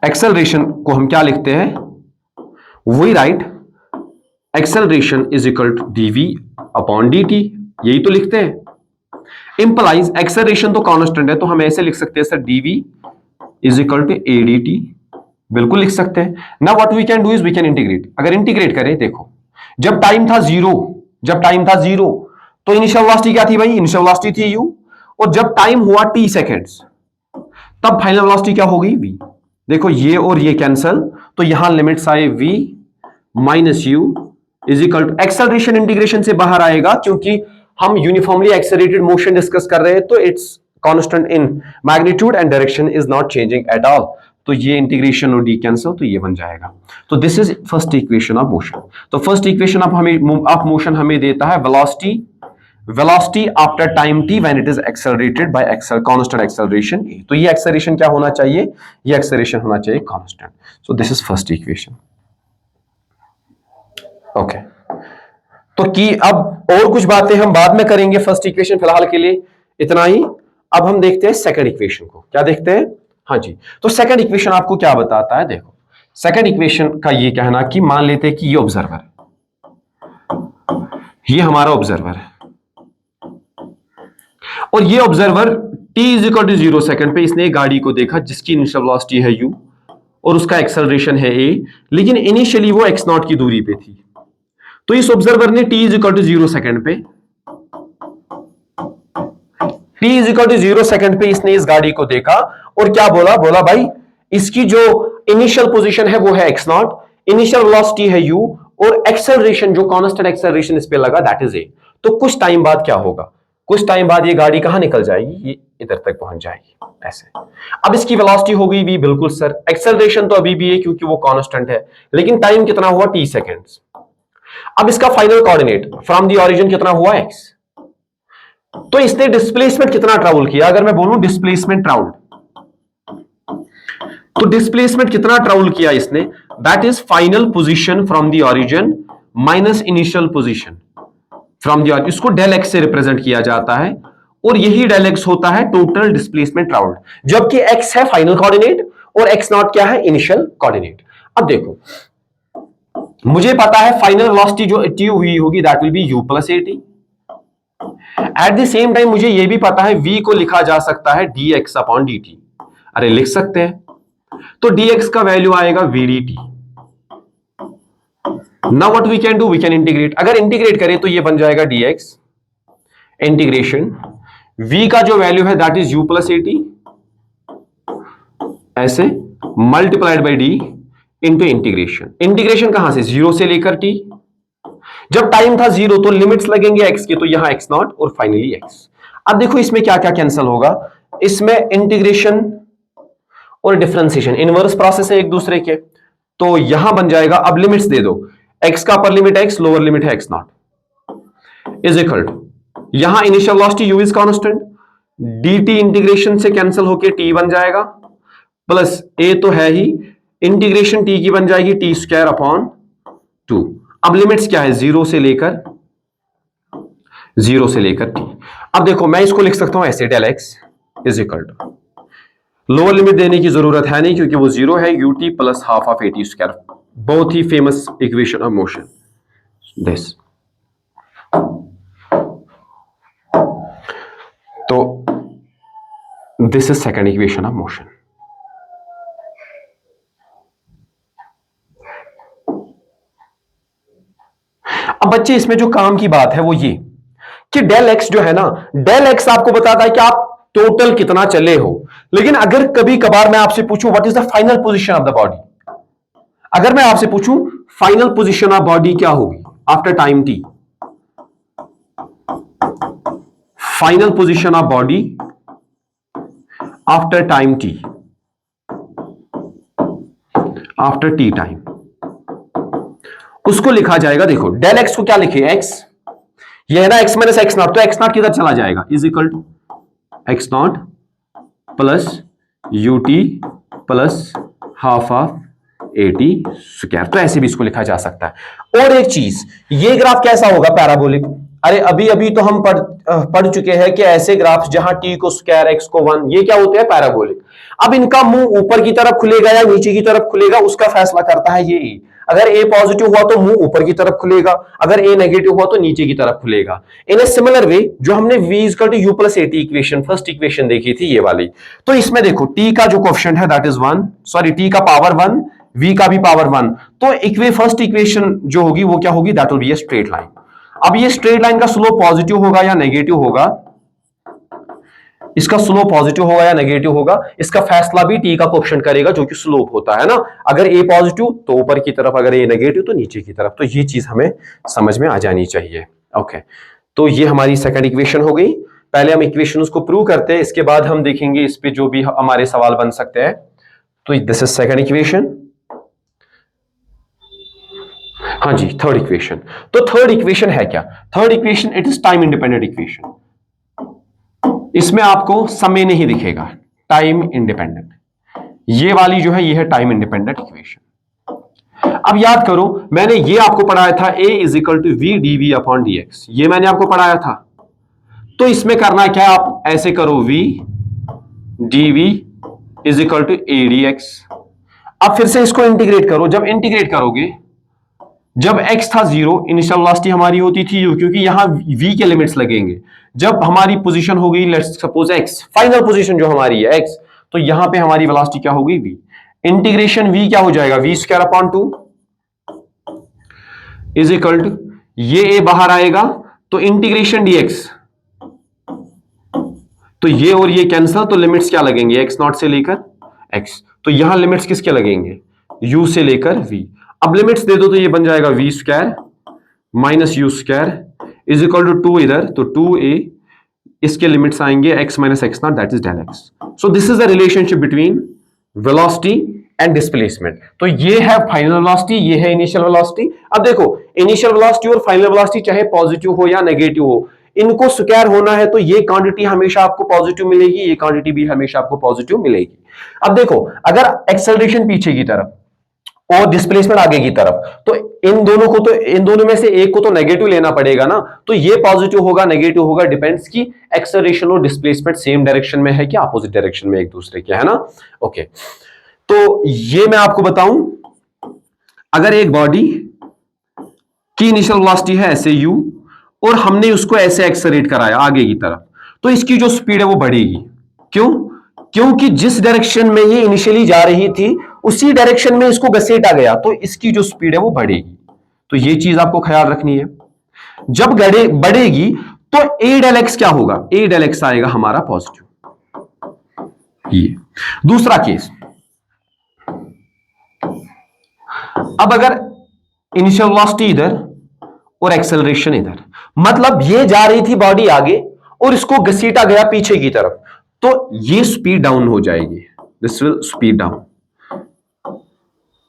एक्सेलरेशन को हम क्या लिखते हैं, वही right, acceleration is equal to dv upon dt, यही तो लिखते हैं। इंप्लाइज एक्सेलरेशन तो कांस्टेंट है तो हम ऐसे लिख सकते हैं sir dv is equal to adt, बिल्कुल लिख सकते हैं। Now what we can do is we can integrate. अगर इंटीग्रेट करें, देखो जब टाइम था जीरो, तो इनिशियल वेलोसिटी क्या थी भाई, इनिशियल वेलोसिटी थी u, और जब टाइम हुआ t सेकेंड्स तब फाइनल वेलोसिटी क्या होगी v। देखो ये और ये कैंसल, तो यहां लिमिट्स आए v minus u is equal to, acceleration integration से बाहर आएगा क्योंकि हम यूनिफॉर्मली एक्सेलरेटेड मोशन डिस्कस कर रहे हैं, तो it's constant in magnitude and direction is not changing at all. तो ये इंटीग्रेशन और डी कैंसल, तो ये बन जाएगा। तो this is first equation of motion. तो फर्स्ट इक्वेशन ऑफ मोशन हमें देता है velocity after time t when it is accelerated bye constant acceleration a। तो ये एक्सेलरेशन क्या होना चाहिए, ये एक्सेलरेशन होना चाहिए constant. So this is first equation. Okay तो की अब और कुछ बातें हम बाद में करेंगे, फर्स्ट इक्वेशन फिलहाल के लिए इतना ही। अब हम देखते हैं सेकंड इक्वेशन को, क्या देखते हैं, हाँ जी। तो सेकंड इक्वेशन आपको क्या बताता है, देखो सेकंड इक्वेशन का ये कहना कि मान लेते हैं कि ये ऑब्जर्वर है, ये हमारा ऑब्जर्वर है, और ये observer t is equal to 0 second पे इसने एक गाड़ी को देखा जिसकी इनिशियल वेलोसिटी है u और उसका एक्सेलरेशन है a, लेकिन इनिशियली वो x नॉट की दूरी पे थी। तो इस ऑब्जर्वर ने t is equal to 0 second पे, t is equal to 0 second पे इसने इस गाड़ी को देखा और क्या बोला, बोला भाई इसकी जो इनिशियल पोजीशन है वो है x नॉट, इनिशियल वेलोसिटी है u, और एक्सेलरेशन जो कांस्टेंट एक्सेलरेशन इस पे लगा दैट इज a। तो कुछ टाइम बाद क्या होगा, कुछ टाइम बाद ये गाड़ी कहां निकल जाएगी, ये इधर तक पहुंच जाएगी ऐसे। अब इसकी वेलोसिटी हो गई भी, बिल्कुल सर, एक्सेलरेशन तो अभी भी है क्योंकि वो कांस्टेंट है, लेकिन टाइम कितना हुआ t सेकेंड्स। अब इसका final coordinate from the origin कितना हुआ x, तो इसने डिस्प्लेसमेंट कितना ट्रैवल किया, अगर मैं बोलूं डिस्प्लेसमेंट ट्रैवल, तो डिस्प्लेसमेंट कितना ट्रैवल किया इसने, that is final position from the origin minus initial position from the, इसको डेल एक्स से रिप्रेजेंट किया जाता है और यही डेल एक्स होता है टोटल डिस्प्लेसमेंट राउंड, जबकि एक्स है फाइनल कोऑर्डिनेट और एक्स नॉट क्या है, इनिशियल कोऑर्डिनेट। अब देखो मुझे पता है फाइनल वेलोसिटी जो अचीव हुई होगी that will B u plus at। At the same time मुझे यह भी पता है v को लिखा जा सकता है dx अपॉन dt। अरे लिख सकते हैं, तो dx का वैल्यू आएगा vdt। Now what we can do, we can integrate. अगर इंटीग्रेट करें तो ये बन जाएगा dx इंटीग्रेशन v का जो वैल्यू है that is u plus at ऐसे multiplied by d into integration. Integration कहां से, जीरो से लेकर t। जब टाइम था जीरो तो लिमिट्स लगेंगे x के, तो यहां x नॉट और फाइनली x। अब देखो इसमें क्या क्या कैंसिल होगा, इसमें इंटीग्रेशन और डिफरेंशिएशन इनवर्स प्रोसेस है एक दूसरे के, तो यहां बन जाएगा, अब लिमिट्स दे दो, x का upper limit x, lower limit है x naught is equal to, यहां initial velocity u is constant, dt integration से कैंसिल होके t बन जाएगा, प्लस a तो है ही, इंटीग्रेशन t की बन जाएगी टी स्क्वायर अपॉन 2। अब लिमिट्स क्या है, जीरो से लेकर t। अब देखो मैं इसको लिख सकता हूं ऐसे, del x is equal to, lower limit देने की जरूरत है नहीं क्योंकि वो जीरो है, ut plus half of at square, बहुत ही famous equation of motion this. तो this is second equation of motion. अब बच्चे इसमें जो काम की बात है वो ये कि डेल एक्स जो है ना, डेल एक्स आपको बताता है कि आप टोटल कितना चले हो, लेकिन अगर कभी कभार मैं आपसे पूछूं what is the final position of the body, अगर मैं आपसे पूछूं फाइनल पोजीशन ऑफ बॉडी क्या होगी after time T, final position of body after time T, after T time, उसको लिखा जाएगा, देखो डेल एक्स को क्या लिखे, एक्स, ये है ना एक्स माइनस एक्स नॉट, तो एक्स नॉट किधर चला जाएगा, is equal to x naught plus ut plus half of at square. तो ऐसे भी इसको लिखा जा सकता है। और एक चीज, ये ग्राफ कैसा होगा, पैराबोलिक। अरे अभी अभी तो हम पढ़ चुके हैं कि ऐसे ग्राफ जहां t को स्क्वायर x को 1, ये क्या होते हैं, पैराबोलिक। अब इनका मुंह ऊपर की तरफ खुलेगा या नीचे की तरफ खुलेगा उसका फैसला करता है ये a। अगर a पॉजिटिव हुआ तो मुंह ऊपर की तरफ खुलेगा, अगर a नेगेटिव हुआ तो नीचे की तरफ खुलेगा। इन ए सिमिलर वे जो हमने v equal to u plus at equation, first equation देखी थी ये वाली, तो इसमें देखो t का जो कोएफिशिएंट है दैट इज 1, सॉरी t का पावर 1, v का भी पावर 1, तो फर्स्ट इक्वेशन जो होगी वो क्या होगी, that will be a straight line. अब ये स्ट्रेट लाइन का स्लोप पॉजिटिव होगा या नेगेटिव होगा, इसका स्लोप पॉजिटिव होगा या नेगेटिव होगा, इसका फैसला भी t का कोएफिशिएंट करेगा जो कि स्लोप होता है ना। अगर a पॉजिटिव तो ऊपर की तरफ, अगर a नेगेटिव तो नीचे की तरफ। तो ये चीज हमें समझ में आ जानी चाहिए। ओके, तो ये हमारी सेकंड इक्वेशन हो गई। पहले हम इक्वेशन को प्रूव करते हैं, इसके बाद हम देखेंगे इस पे जो भी हमारे सवाल बन सकते हैं। तो दिस इज सेकंड इक्वेशन। हाँ जी, थर्ड इक्वेशन। तो थर्ड इक्वेशन है क्या, third equation it is time independent equation. इसमें आपको समय नहीं दिखेगा, टाइम इंडिपेंडेंट, ये वाली जो है ये है टाइम इंडिपेंडेंट इक्वेशन। अब याद करो मैंने ये आपको पढ़ाया था a is equal to v d v upon d x, ये मैंने आपको पढ़ाया था। तो इसमें करना क्या है, आप ऐसे करो v d v is equal to a d x. अब फिर से इसको इंटीग्रेट करो, जब इंटीग्रेट करोगे, जब x था 0 इनिशियल वेलोसिटी हमारी होती थी u, क्योंकि यहां v के लिमिट्स लगेंगे। जब हमारी पोजीशन हो गई let's suppose x, final position जो हमारी है x, तो यहां पे हमारी वेलोसिटी क्या हो गई v, इंटीग्रेशन v क्या हो जाएगा, v square upon 2 is equal to, ये a बाहर आएगा तो इंटीग्रेशन dx, तो ये और ये कैंसिल, तो लिमिट्स क्या लगेंगे, x नॉट से लेकर x, तो यहां लिमिट्स किसके लगेंगे, u से लेकर v। अब लिमिट्स दे दो तो ये बन जाएगा v square minus u square is equal to 2 इधर, तो 2a, इसके लिमिट्स आएंगे x minus x naught that is del x. So this is the relationship between velocity and displacement. तो ये है फाइनल वेलोसिटी, ये है इनिशियल वेलोसिटी। अब देखो इनिशियल वेलोसिटी और फाइनल वेलोसिटी चाहे पॉजिटिव हो या नेगेटिव हो, इनको स्क्वायर होना है तो ये क्वांटिटी हमेशा आपको पॉजिटिव मिलेगी, ये क्वांटिटी भी हमेशा आपको पॉजिटिव मिलेगी। अब देखो अगर एक्सेलरेशन पीछे की तरफ और डिस्प्लेसमेंट आगे की तरफ, तो इन दोनों में से एक को तो नेगेटिव लेना पड़ेगा ना, तो ये पॉजिटिव होगा नेगेटिव होगा, डिपेंड्स की एक्सेलरेशन और डिस्प्लेसमेंट सेम डायरेक्शन में है कि अपोजिट डायरेक्शन में एक दूसरे के, है ना। ओके, तो ये मैं आपको बताऊं, अगर एक बॉडी की इनिशियल वेलोसिटी है ऐसे u और हमने उसको ऐसे एक्सेलरेट कराया आगे की तरफ, तो इसकी जो स्पीड है वो बढ़ेगी। क्यों? क्योंकि जिस डायरेक्शन में ये इनिशियली जा रही थी उसी डायरेक्शन में इसको घसीटा गया, तो इसकी जो स्पीड है वो बढ़ेगी। तो ये चीज आपको ख्याल रखनी है। जब बढ़ेगी तो a डेल एक्स क्या होगा, a डेल एक्स आएगा हमारा पॉजिटिव। ये दूसरा केस, अब अगर इनिशियल वेलोसिटी इधर और एक्सेलरेशन इधर, मतलब ये जा रही थी बॉडी आगे और इसको घसीटा गया पीछे की तरफ, तो ये स्पीड डाउन हो जाएगी, दिस विल स्पीड डाउन।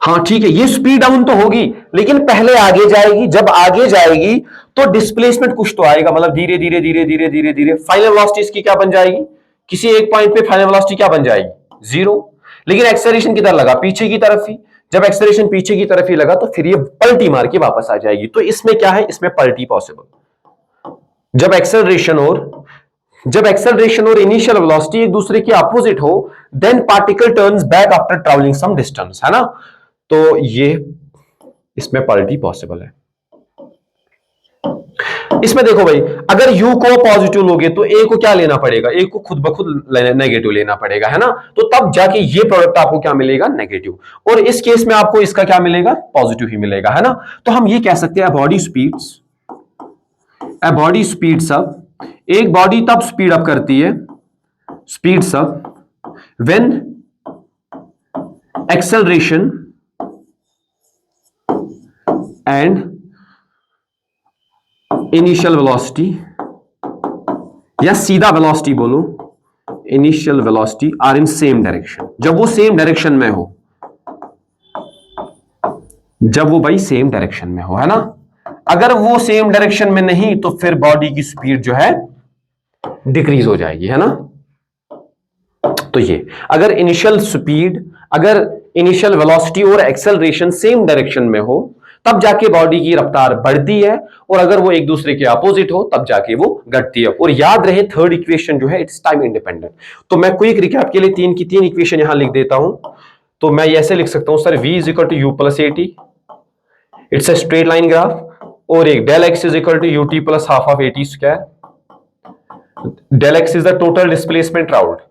हाँ ठीक है, ये स्पीड डाउन तो होगी लेकिन पहले आगे जाएगी, जब आगे जाएगी तो डिस्प्लेसमेंट कुछ तो आएगा, मतलब धीरे धीरे धीरे धीरे धीरे धीरे फाइनल वेलोसिटी इसकी क्या बन जाएगी, किसी एक पॉइंट पे फाइनल वेलोसिटी क्या बन जाएगी, 0। लेकिन एक्सेलरेशन किधर लगा, पीछे की तरफ ही, जब एक्सेलरेशन पीछे की तरफ ही लगा तो फिर ये पलटी मार के वापस आ जाएगी। तो इसमें क्या है, इसमें पलटी पॉसिबल। जब एक्सेलरेशन और इनिशियल वेलोसिटी एक दूसरे के अपोजिट हो, then particle turns back after travelling some distance, है ना। तो ये इसमें पलटी पॉसिबल है। इसमें देखो भाई, अगर u को पॉजिटिव लोगे तो a को क्या लेना पड़ेगा, a को खुद ब खुद नेगेटिव लेना पड़ेगा, है ना। तो तब जाके ये प्रोडक्ट आपको क्या मिलेगा, नेगेटिव, और इस केस में आपको इसका क्या मिलेगा, पॉजिटिव ही मिलेगा, है ना। तो हम ये कह सकते हैं बॉडी स्पीड्स अप, एक बॉडी तब स्पीड अप करती है, speeds up when acceleration and initial velocity, या सीधा वेलोसिटी बोलो, initial velocity are in same direction. जब वो सेम डायरेक्शन में हो, जब वो भाई सेम डायरेक्शन में हो, है ना। अगर वो सेम डायरेक्शन में नहीं तो फिर बॉडी की स्पीड जो है डिक्रीज हो जाएगी, है ना। तो ये अगर इनिशियल वेलोसिटी और एक्सेलरेशन सेम डायरेक्शन में हो तब जाके बॉडी की रफ्तार बढ़ती है, और अगर वो एक दूसरे के अपोजिट हो तब जाके वो घटती है। और याद रहे थर्ड इक्वेशन जो है इट्स टाइम इंडिपेंडेंट। तो मैं क्विक रिकैप के लिए तीन की तीन इक्वेशन यहां लिख देता हूं। तो मैं ऐसे लिख सकता हूं sir, v is equal to you plus A T, it's a straight line graph, और एक del x is equal to U T plus half of A T square, del x is the total displacement राउट।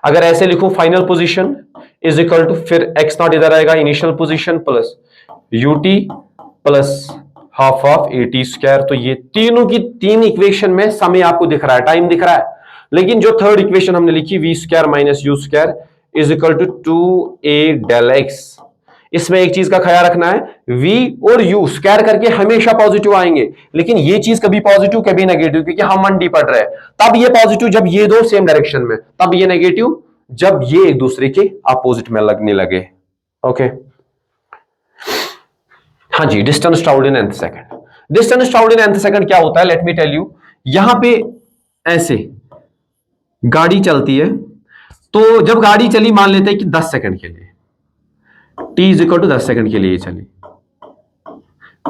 अगर ऐसे लिखूं final position is equal to, फिर एक्स नॉट इधर आएगा, initial position plus ut plus half of A T square. तो ये तीनों की तीन इक्वेशन में समय आपको दिख रहा है, टाइम दिख रहा है, लेकिन जो थर्ड इक्वेशन हमने लिखी v square minus u square is equal to 2a del x, इसमें एक चीज का ख्याल रखना है, v और u स्क्वायर करके हमेशा पॉजिटिव आएंगे, लेकिन ये चीज कभी पॉजिटिव कभी नेगेटिव, क्योंकि हम 1D पढ़ रहे हैं। तब ये पॉजिटिव जब ये दो सेम डायरेक्शन में, तब ये नेगेटिव जब ये एक दूसरे के अपोजिट में लगने लगे। ओके हाँ जी, distance travelled in nth second. Distance travelled in nth second क्या होता है, लेट मी टेल यू। यहां पे ऐसे गाड़ी चलती है, तो जब गाड़ी चली मान लेते हैं कि 10 सेकंड के लिए, t is equal to 10 second के लिए चली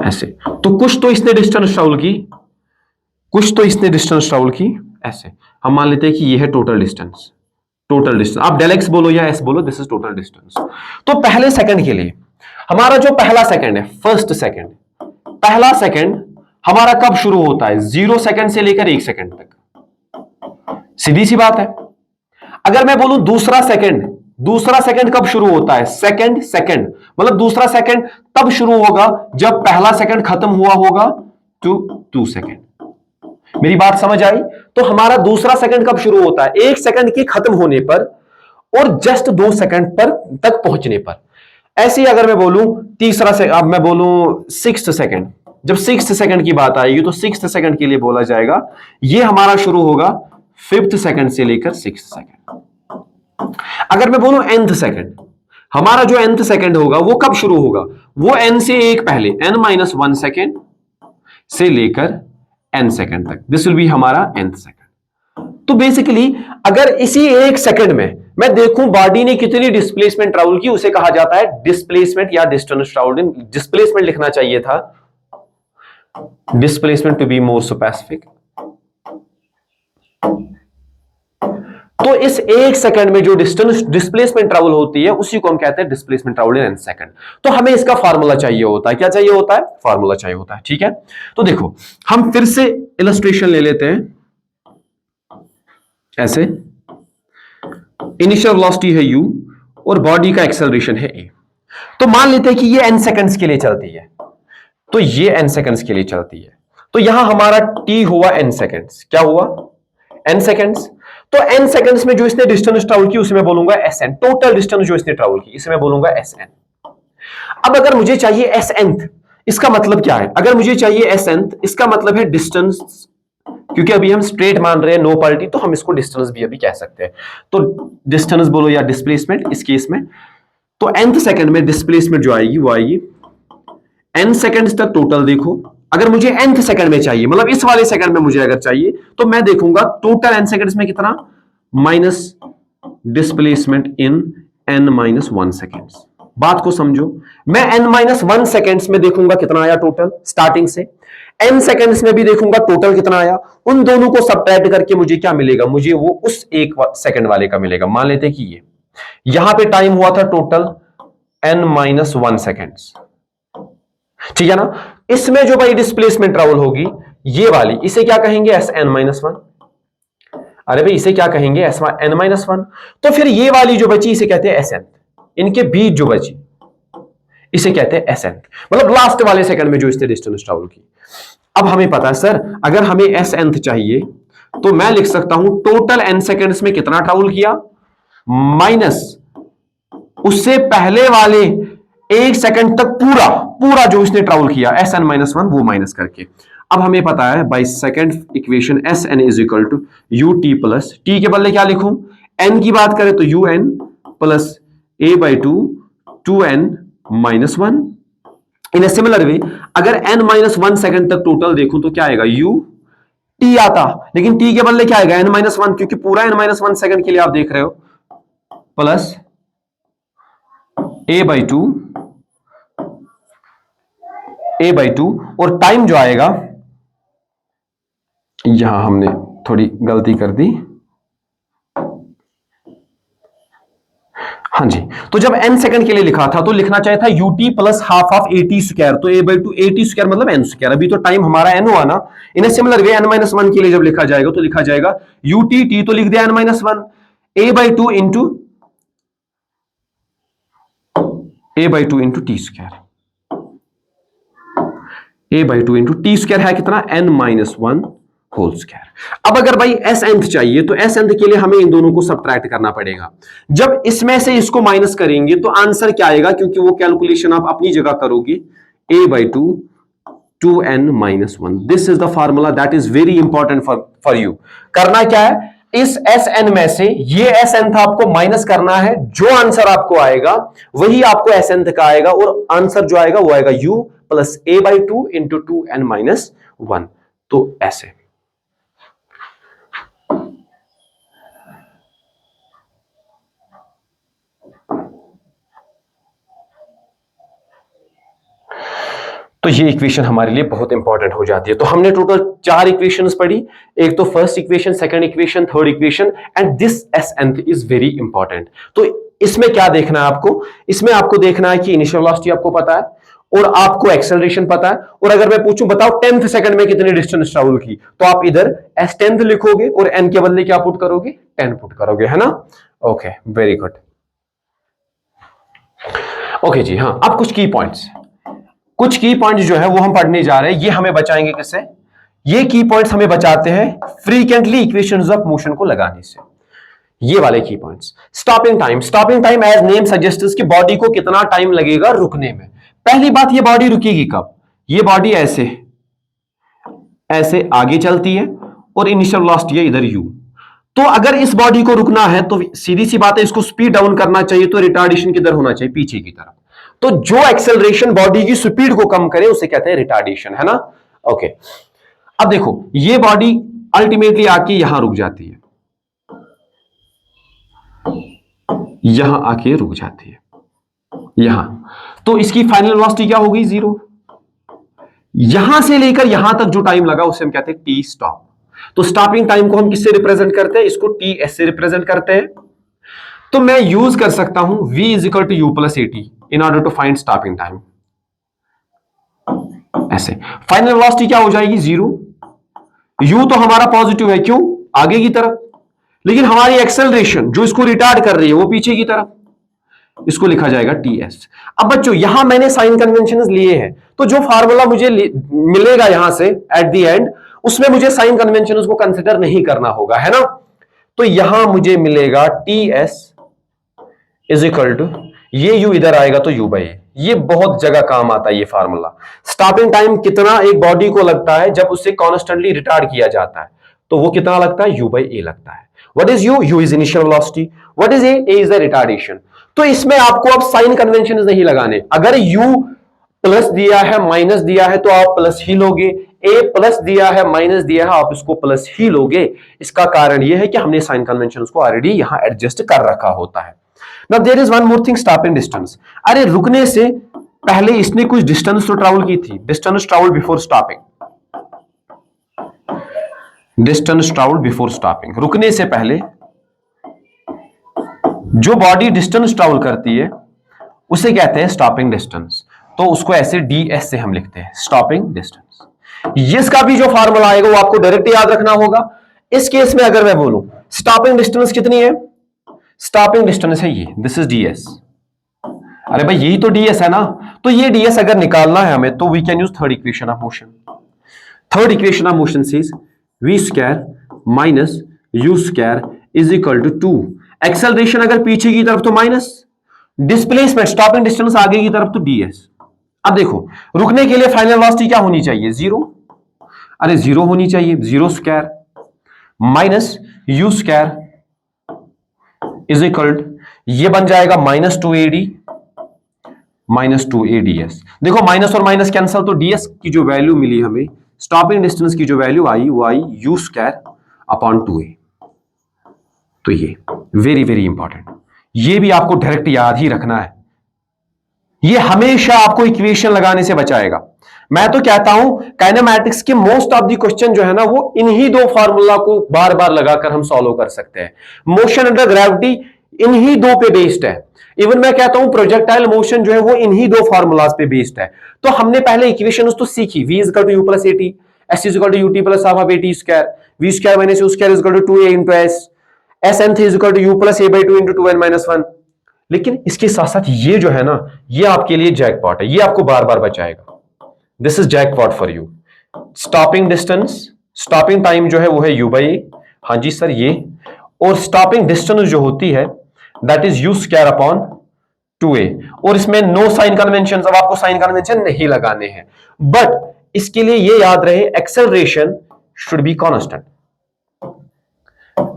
ऐसे, तो कुछ तो इसने डिस्टेंस ट्रैवल की, ऐसे हम मान लेते हैं कि ये है टोटल डिस्टेंस। आप डेल एक्स बोलो या एस बोलो, दिस इज टोटल डिस्टेंस। तो पहले सेकंड के लिए हमारा जो पहला सेकंड है, पहला सेकंड हमारा कब शुरू होता है, 0 सेकंड से लेकर 1 सेकंड तक, सीधी सी बात है। अगर मैं बोलूं दूसरा सेकंड कब शुरू होता है, सेकंड मतलब दूसरा सेकंड तब शुरू होगा जब पहला सेकंड खत्म हुआ होगा 2 सेकंड। मेरी बात समझ आई। तो हमारा दूसरा सेकंड कब शुरू होता है, 1 सेकंड के खत्म होने पर और जस्ट 2 सेकंड पर तक पहुंचने पर। ऐसे ही अगर मैं बोलूं तीसरा से, अब मैं बोलूं 6th सेकंड, जब 6th सेकंड की बात आएगी तो 6th सेकंड के लिए बोला जाएगा ये हमारा शुरू होगा 5th सेकंड से लेकर 6th सेकंड। अगर मैं बोलूं nth सेकंड, हमारा जो nth सेकंड होगा वो कब शुरू होगा, वो n से एक पहले n-1 सेकंड से लेकर n सेकंड तक, दिस विल बी हमारा nth सेकंड। तो बेसिकली अगर इसी 1 सेकंड में मैं देखूं बॉडी ने कितनी डिस्प्लेसमेंट ट्रैवल की, उसे कहा जाता है डिस्प्लेसमेंट या डिस्टेंस ट्रैवल्ड। डिस्प्लेसमेंट लिखना चाहिए था, displacement to be more specific. तो इस एक सेकंड में जो डिस्टेंस डिस्प्लेसमेंट ट्रैवल होती है उसी को हम कहते हैं displacement travel in an second. तो हमें इसका फार्मूला चाहिए होता है, क्या चाहिए होता है, फार्मूला चाहिए होता है, ठीक है। तो देखो हम फिर से इलस्ट्रेशन ले लेते हैं, ऐसे इनिशियल वेलोसिटी है u और बॉडी का एक्सेलरेशन है a। तो मान लेते हैं कि ये n सेकंड्स के लिए चलती है, तो ये n सेकंड्स के लिए चलती है, तो यहां हमारा t हुआ n सेकंड्स, क्या हुआ n सेकंड्स। तो n सेकंड्स में जो इसने डिस्टेंस ट्रैवल की उसे मैं बोलूंगा sn, टोटल डिस्टेंस जो इसने ट्रैवल की इसे मैं बोलूंगा sn। अब अगर मुझे चाहिए snth, इसका मतलब क्या है, अगर मुझे चाहिए snth इसका मतलब है डिस्टेंस, क्योंकि अभी हम स्ट्रेट मान रहे हैं नो पलटी, तो हम इसको डिस्टेंस भी अभी कह सकते हैं। तो डिस्टेंस बोलो या डिस्प्लेसमेंट इस केस में, तो nth सेकंड में डिस्प्लेसमेंट जो आएगी वो आएगी n सेकंड्स तक टोटल। देखो अगर मुझे nth सेकंड में चाहिए, मतलब इस वाले सेकंड में मुझे अगर चाहिए, तो मैं देखूंगा टोटल n सेकंड्स में कितना minus displacement in n-1 seconds. बात को समझो, मैं n-1 सेकंड्स में देखूंगा कितना आया टोटल स्टार्टिंग से, n सेकंड्स में भी देखूंगा टोटल कितना आया, उन दोनों को सबट्रैक्ट करके मुझे क्या मिलेगा, मुझे वो उस एक सेकंड वाले का मिलेगा। मान लेते हैं कि ये यहां पे टाइम हुआ था टोटल n-1 सेकंड्स, ठीक है ना। इसमें जो भाई डिस्प्लेसमेंट ट्रैवल होगी ये वाली, इसे क्या कहेंगे Sn-1। अरे भाई इसे क्या कहेंगे Sn-1। तो फिर ये वाली जो बची इसे कहते हैं Sn, इनके बीच जो बची इसे कहते हैं Sn, मतलब लास्ट वाले सेकंड में जो इसने डिस्टेंस ट्रैवल की। अब हमें पता है सर अगर हमें Snth चाहिए तो मैं लिख सकता हूं टोटल n सेकंड्स में कितना ट्रैवल किया माइनस उससे पहले वाले एक सेकंड तक पूरा पूरा जो इसने ट्रैवल किया Sn-1 वो माइनस करके। अब हमें पता है by second equation Sn is equal to ut plus t के बदले क्या लिखूं, n की बात करें तो un plus a/2 2n-1। In a similar way अगर n-1 सेकंड तक टोटल देखूं तो क्या आएगा u t आता, लेकिन t के बदले क्या आएगा n-1, क्योंकि पूरा n-1 सेकंड के लिए आप देख रहे हो, प्लस a/2 और टाइम जो आएगा, यहां हमने थोड़ी गलती कर दी, हाँ जी। तो जब n सेकंड के लिए लिखा था तो लिखना चाहिए था ut plus half of at square, तो a/2 at स्क्वायर मतलब n स्क्वायर। अभी तो टाइम हमारा n हुआ ना, इन ए सिमिलर वे n-1 के लिए जब लिखा जाएगा तो लिखा जाएगा ut t तो लिख दिया n-1 a/2 into t square, a/2 into t square है कितना n-1 होल स्क्वायर। अब अगर भाई Snth चाहिए तो Snth के लिए हमें इन दोनों को सबट्रैक्ट करना पड़ेगा। जब इसमें से इसको माइनस करेंगे तो आंसर क्या आएगा, क्योंकि वो कैलकुलेशन आप अपनी जगह करोगे a/2 2n-1। This is the formula that is very important for you. करना क्या है, इस Sn में से ये Snth आपको माइनस करना है, जो आंसर आपको आएगा वही आपको Snth का आएगा, और आंसर जो आएगा वो आएगा u plus a/2 into 2n-1। तो ऐसे तो ये इक्वेशन हमारे लिए बहुत इंपॉर्टेंट हो जाती है। तो हमने टोटल 4 इक्वेशंस पढ़ी, एक तो first equation, second equation, third equation, and this Snth is very important. तो इसमें क्या देखना है आपको, इसमें आपको देखना है कि इनिशियल वेलोसिटी आपको पता है और आपको एक्सेलरेशन पता है, और अगर मैं पूछूं बताओ 10th सेकंड में कितनी डिस्टेंस ट्रैवल की, तो आप इधर S10th लिखोगे और n के बदले क्या पुट करोगे, 10 पुट करोगे, है ना। Okay very good. ओके जी, हाँ अब कुछ की पॉइंट्स जो है वो हम पढ़ने जा रहे हैं। ये हमें बचाएंगे किससे, ये की पॉइंट्स हमें बचाते हैं फ्रीक्वेंटली इक्वेशंस ऑफ मोशन को लगाने से। ये वाले की points, stopping time as name suggests कि बॉडी को कितना टाइम लगेगा रुकने में। पहली बात, ये बॉडी रुकेगी कब, ये बॉडी ऐसे ऐसे आगे चलती है और इनिशियल वेलोसिटी है इधर u। तो अगर इस बॉडी को रुकना है तो सीधी सी बात है, इसको स्पीड डाउन करना चाहिए, तो रिटार्डेशन किधर होना चाहिए, पीछे की तरफ। तो जो एक्सेलरेशन बॉडी की स्पीड को कम करे उसे कहते हैं रिटार्डेशन, है ना। ओके अब देखो ये बॉडी अल्टीमेटली आके यहां रुक जाती है, यहां आके रुक जाती है, यहां। तो इसकी फाइनल वेलोसिटी क्या होगी? 0। यहां से लेकर यहां तक जो टाइम लगा उसे हम कहते हैं टी स्टॉप। तो स्टॉपिंग टाइम को हम किससे रिप्रेजेंट करते हैं? इसको टी एस से रिप्रेजेंट करते हैं। तो मैं यूज कर सकता हूं v is equal to you plus A t in order to find stopping time. ऐसे फाइनल वेलोसिटी क्या हो जाएगी? 0। u तो हमारा पॉजिटिव है, क्यों? आगे की तरफ। लेकिन हमारी एक्सेलरेशन जो इसको रिटार्ड कर रही है वो पीछे की तरफ, इसको लिखा जाएगा टी एस। अब बच्चों यहां मैंने साइन कन्वेंशन लिए हैं, तो जो फार्मूला मुझे मिलेगा यहां से एट द एंड, उसमें मुझे साइन कन्वेंशन को कंसिडर नहीं करना होगा, है ना। तो यहां मुझे मिलेगा t s is equal to, ये u इधर आएगा तो u बाई ए। ये बहुत जगह काम आता है ये फार्मूला। स्टॉपिंग टाइम कितना एक बॉडी को लगता है जब उसे कॉन्स्टेंटली रिटार्ड किया जाता है, तो वो कितना लगता है? u बाई ए लगता है। What is u? u is initial velocity. What is a? a is the retardation. तो इसमें आपको अब साइन कन्वेंशन नहीं लगाने। अगर u प्लस दिया है माइनस दिया है तो आप प्लस ही लोगे, a प्लस दिया है माइनस दिया है आप इसको प्लस ही लोगे। इसका कारण यह है कि हमने साइन कन्वेंशन को ऑलरेडी यहां एडजस्ट कर रखा होता है। Now there is one more thing, stopping distance। अरे रुकने से पहले इसने कुछ डिस्टेंस तो ट्रैवल की थी, distance travel before stopping, distance travel before stopping. रुकने से पहले जो बॉडी डिस्टेंस ट्रैवल करती है उसे कहते हैं स्टॉपिंग डिस्टेंस। तो उसको ऐसे ds से हम लिखते हैं, स्टॉपिंग डिस्टेंस। इसका भी जो फार्मूला आएगा वो आपको डायरेक्ट याद रखना होगा। इस केस में अगर मैं बोलूं स्टॉपिंग डिस्टेंस कितनी है, स्टॉपिंग डिस्टेंस है ये, दिस इज ds। अरे भाई यही तो ds है ना, तो ये ds अगर निकालना है हमें तो we can use third equation of motion. Third equation of motion says v square minus u square is equal to 2। Acceleration अगर पीछे की तरफ तो माइनस, डिस्प्लेसमेंट स्टॉपिंग डिस्टेंस आगे की तरफ तो ds। अब देखो रुकने के लिए फाइनल वेलोसिटी क्या होनी चाहिए? 0। अरे 0 होनी चाहिए, 0 square minus u square is equal, ये बन जाएगा माइनस 2ad माइनस 2ads। देखो माइनस और माइनस कैंसल, तो ds की जो वैल्यू मिली हमें, स्टॉपिंग डिस्टेंस की जो वैल्यू आई वो आई u स्क्वायर अपॉन 2a। तो ये वेरी वेरी इंपॉर्टेंट, ये भी आपको डायरेक्ट याद ही रखना है। ये हमेशा आपको इक्वेशन लगाने से बचाएगा। मैं तो कहता हूं काइनेमैटिक्स के मोस्ट ऑफ द क्वेश्चन जो है ना वो इन्हीं दो फार्मूला को बार बार लगाकर हम सॉल्व कर सकते हैं। मोशन अंडर ग्रेविटी इन्हीं दो पे बेस्ड है। इवन मैं कहता हूं प्रोजेक्टाइल मोशन जो है वो इन्हीं दो फार्मूलाज पे बेस्ड है। तो हमने पहले इक्वेशन तो सीखी, v is equal to you plus A t, s is equal to U T plus half of A T square, v square minus u square is equal to 2a into s, s n is equal to you plus a by 2 into 2n minus 1। लेकिन इसके साथ साथ ये जो है ना ये आपके लिए जैकपॉट है, ये आपको बार बार बचाएगा। This is jackpot for you. Stopping distance, stopping time जो है वो है u बाई ए, हाँ जी सर ये, और स्टॉपिंग डिस्टेंस जो होती है that is u square upon 2a। और इसमें नो साइन कन्वेंशन, अब आपको साइन कन्वेंशन नहीं लगाने हैं, बट इसके लिए ये याद रहे acceleration should be constant.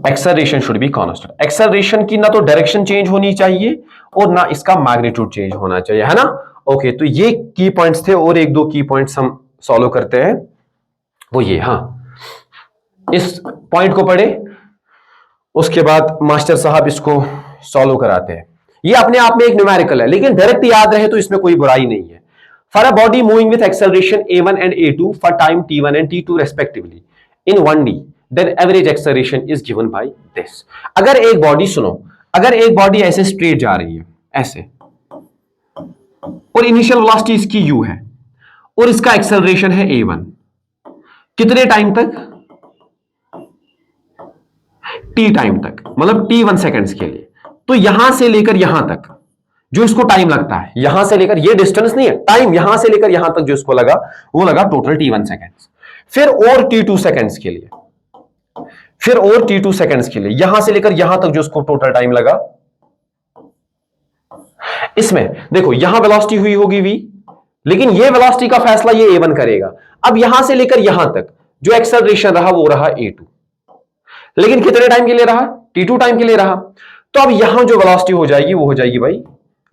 Acceleration should be constant. Acceleration की ना तो डायरेक्शन चेंज होनी चाहिए और ना इसका मैग्नीट्यूड चेंज होना चाहिए, है ना। ओके तो ये की पॉइंट्स थे, और एक दो की पॉइंट्स हम सॉल्व करते हैं वो ये, हाँ इस पॉइंट को पढ़े उसके बाद मास्टर साहब इसको सॉल्व कराते हैं। ये अपने आप में एक न्यूमेरिकल है, लेकिन डायरेक्ट याद रहे तो इसमें कोई बुराई नहीं है। For a body moving with acceleration a1 and a2 for time t1 and t2 respectively in 1d, then average acceleration is given by this. अगर एक बॉडी, सुनो, अगर एक बॉडी ऐसे स्ट्रेट जा रही है ऐसे, और इनिशियल वेलोसिटी इसकी u है और इसका एक्सेलरेशन है a1, कितने टाइम तक? t टाइम तक, मतलब t1 सेकेंड्स के लिए। तो यहां से लेकर यहां तक जो इसको टाइम लगता है, यहां से लेकर, ये डिस्टेंस नहीं है, टाइम यहां से लेकर यहां तक जो इसको लगा वो लगा टोटल t1 सेकेंड्स। फिर और t2 सेकेंड्स के लिए, फिर और t2 सेकेंड्स के लिए, यहां से लेकर यहां तक जो इसको टोटल टाइम लगा। इसमें देखो यहां वेलोसिटी हुई होगी v, लेकिन ये वेलोसिटी का फैसला ये a1 करेगा। अब यहां से लेकर यहां तक जो एक्सेलरेशन रहा वो रहा a2, लेकिन कितने टाइम के लिए रहा? t2 टाइम के लिए रहा। तो अब यहां जो वेलोसिटी हो जाएगी वो हो जाएगी भाई,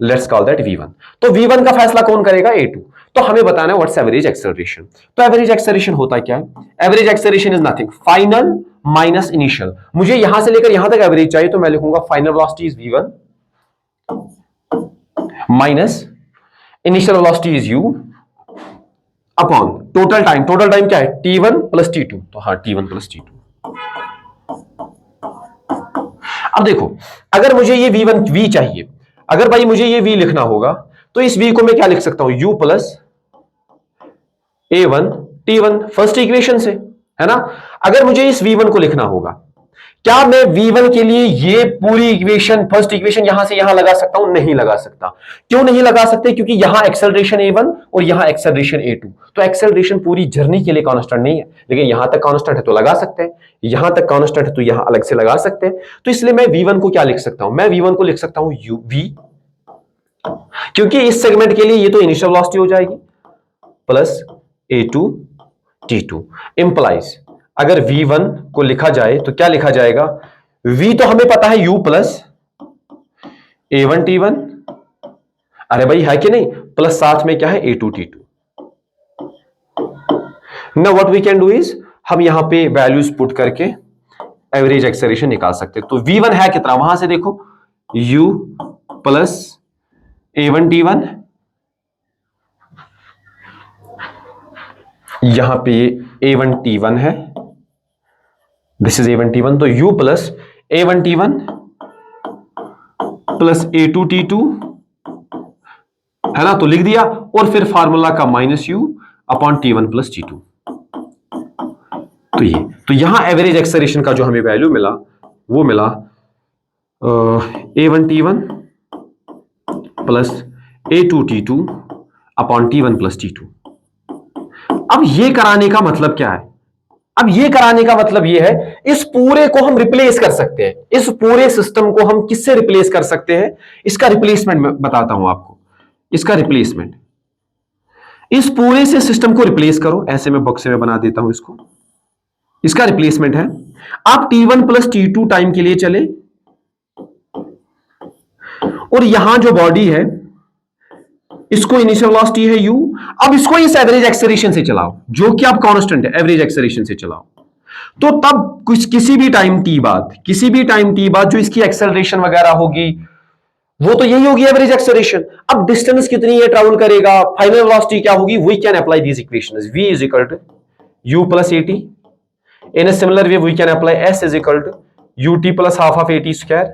लेट्स कॉल दैट v1। तो v1 का फैसला कौन करेगा? a2। तो हमें बताना है व्हाट्स एवरेज एक्सेलरेशन। तो एवरेज एक्सेलरेशन होता क्या है? Average acceleration is nothing, final minus initial. मुझे यहां से लेकर यहां तक एवरेज चाहिए, तो मैं लिखूंगा final velocity is v1 minus initial velocity is u upon total time क्या है t1 प्लस t2, तो हाँ t1 प्लस t2। अब देखो अगर मुझे ये v चाहिए, अगर भाई मुझे ये v लिखना होगा तो इस v को मैं क्या लिख सकता हूं, u plus a1 t1 first equation से, है ना। अगर मुझे इस v1 को लिखना होगा, क्या मैं v1 के लिए ये पूरी इक्वेशन फर्स्ट इक्वेशन यहां से यहां लगा सकता हूं? नहीं लगा सकता। क्यों नहीं लगा सकते? क्योंकि यहां एक्सेलरेशन a1 और यहां एक्सेलरेशन a2, तो एक्सेलरेशन पूरी जर्नी के लिए कांस्टेंट नहीं है, लेकिन यहां तक कांस्टेंट है तो लगा सकते हैं, यहां तक कांस्टेंट है तो यहां अलग से लगा सकते हैं। तो इसलिए मैं v1 को क्या लिख सकता हूं, मैं v1 को लिख सकता हूं v, क्योंकि इस सेगमेंट के लिए ये तो इनिशियल वेलोसिटी हो जाएगी प्लस a2 t2 इंप्लाइज अगर v1 को लिखा जाए तो क्या लिखा जाएगा, v तो हमें पता है u प्लस a1 t1, अरे भाई है कि नहीं, प्लस साथ में क्या है a2 t2। Now what we can do is, हम यहां पे वैल्यूज पुट करके एवरेज एक्सेलरेशन निकाल सकते हैं। तो v1 है कितना, वहां से देखो u प्लस a1 t1, यहां पे a1 t1 है, दिस इज a1 t1, तो u plus a1 t1 plus a2 t2, है ना, तो लिख दिया, और फिर फार्मूला का minus u upon t1 plus t2। तो यहां एवरेज एक्सेलरेशन का जो हमें वैल्यू मिला वो मिला a1 t1 plus a2 t2 upon t1 plus t2। अब ये कराने का मतलब क्या है, अब ये कराने का मतलब ये है, इस पूरे को हम रिप्लेस कर सकते हैं, इस पूरे सिस्टम को हम किससे रिप्लेस कर सकते हैं, इसका रिप्लेसमेंट मैं बताता हूं आपको। इसका रिप्लेसमेंट, इस पूरे से सिस्टम को रिप्लेस करो, ऐसे मैं बक्से में बना देता हूं इसको। इसका रिप्लेसमेंट है, आप t1 प्लस t2 टाइम के लिए चले, और यहां जो बॉडी है इसको इनिशियल वेलोसिटी है u, अब इसको इस एवरेज एक्सेलरेशन से चलाओ जो कि आप कांस्टेंट है, एवरेज एक्सेलरेशन से चलाओ, तो तब किसी भी टाइम t बाद जो इसकी एक्सेलरेशन वगैरह होगी वो तो यही होगी एवरेज एक्सेलरेशन। अब डिस्टेंस कितनी है ट्रैवल करेगा, फाइनल वेलोसिटी क्या होगी, we can apply these equations, v is equal to u plus at, in a similar way we can apply s is equal to ut plus half of at square,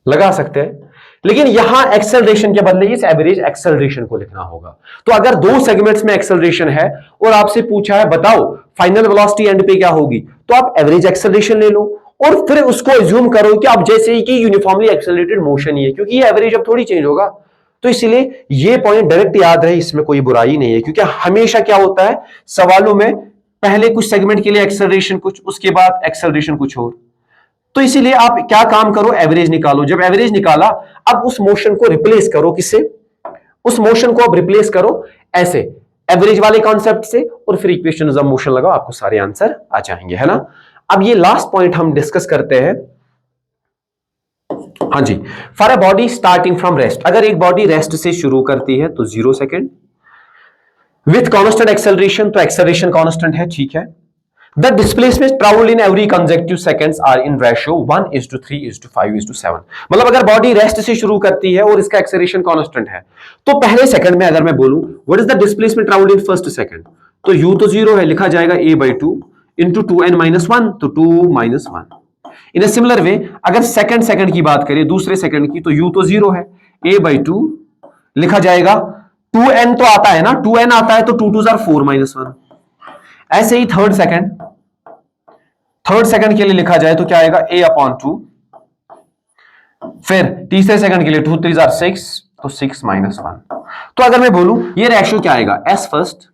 लगा सकते हैं। लेकिन यहां एक्सेलरेशन के बदले इस एवरेज एक्सेलरेशन को लिखना होगा। तो अगर दो सेगमेंट्स में एक्सेलरेशन है और आपसे पूछा है बताओ फाइनल वेलोसिटी एंड पे क्या होगी, तो आप एवरेज एक्सेलरेशन ले लो और फिर उसको एज्यूम करो कि आप जैसे ही कि यूनिफॉर्मली एक्सेलरेटेड मोशन ही है, क्योंकि ये एवरेज अब थोड़ी चेंज होगा। तो इसलिए ये पॉइंट डायरेक्ट याद रहे, इसमें कोई बुराई नहीं है, क्योंकि हमेशा क्या होता है सवालों में पहले कुछ सेगमेंट के लिए एक्सेलरेशन कुछ, उसके बाद एक्सेलरेशन कुछ और। तो इसीलिए आप क्या काम करो, एवरेज निकालो। जब एवरेज निकाला, अब उस मोशन को रिप्लेस करो किससे, उस मोशन को अब रिप्लेस करो ऐसे एवरेज वाले कॉन्सेप्ट से, और फिर इक्वेशन ऑफ मोशन लगाओ, आपको सारे आंसर आ जाएंगे, है ना। अब ये लास्ट पॉइंट हम डिस्कस करते हैं। हाँ जी, for a body starting from rest, अगर एक बॉडी रेस्ट से शुरू करती है तो 0 सेकेंड विथ कांस्टेंट एक्सेलरेशन, तो एक्सेलरेशन कांस्टेंट है, ठीक है। The displacement traveled in every consecutive seconds are in ratio 1:3:5:7। मतलब अगर बॉडी रेस्ट से शुरू करती है और इसका एक्सेलरेशन कांस्टेंट है, तो पहले सेकंड में अगर मैं बोलूं what is the displacement travelled in first second, तो u तो 0 है, लिखा जाएगा a/2 into 2n-1, तो 2-1। इन अ सिमिलर वे अगर सेकंड की बात करें, दूसरे सेकंड की, तो u तो 0 है, a/2 लिखा जाएगा 2n तो आता है ना, 2n आता है तो 2-4-1। ऐसे ही थर्ड सेकंड के लिए लिखा जाए तो क्या आएगा a/2, फिर तीसरे सेकंड के लिए 2-3-6, तो 6-1। तो अगर मैं बोलूं ये रेशियो क्या आएगा, s first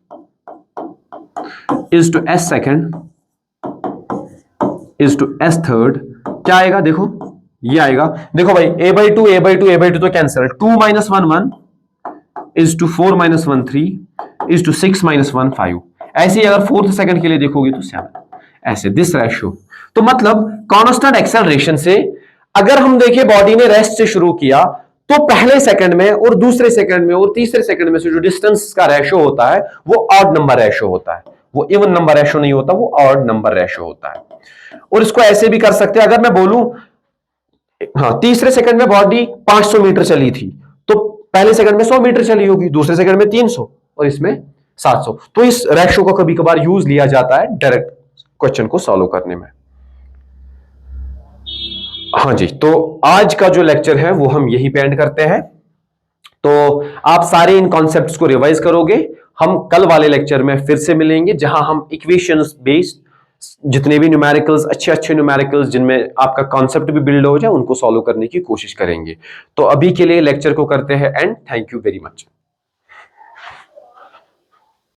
is to s second is to s third, क्या आएगा देखो, ये आएगा, देखो भाई a/2 तो cancel, 2-1 is to 4-1 3 is to 6-1 5। ऐसे ही अगर फोर्थ सेकंड के लिए देखोगे तो 7, ऐसे दिस रेशियो। तो मतलब कांस्टेंट एक्सेलरेशन से अगर हम देखें बॉडी ने रेस्ट से शुरू किया, तो पहले सेकंड में और दूसरे सेकंड में और तीसरे सेकंड में से जो डिस्टेंस का रेशियो होता है वो ऑड नंबर रेशियो होता है, वो इवन नंबर रेशियो नहीं होता, वो ऑड नंबर रेशियो होता है। और इसको ऐसे भी कर सकते हैं, अगर मैं बोलूं हाँ, तीसरे सेकंड में बॉडी 500 मीटर चली थी, तो पहले सेकंड में 100 मीटर चली होगी, दूसरे सेकंड में 300 और इसमें 700। तो इस रेशो का कभी कभार यूज लिया जाता है डायरेक्ट क्वेश्चन को सॉल्व करने में। हाँ जी, तो आज का जो लेक्चर है वो हम यही पे एंड करते हैं। तो आप सारे इन कॉन्सेप्ट्स को रिवाइज करोगे। हम कल वाले लेक्चर में फिर से मिलेंगे जहां हम इक्वेशंस बेस्ड जितने भी न्यूमेरिकल्स, अच्छे अच्छे न्यूमेरिकल्स जिनमें आपका कॉन्सेप्ट भी बिल्ड हो जाए, उनको सॉल्व करने की कोशिश करेंगे। तो अभी के लिए लेक्चर को करते हैं and thank you very much.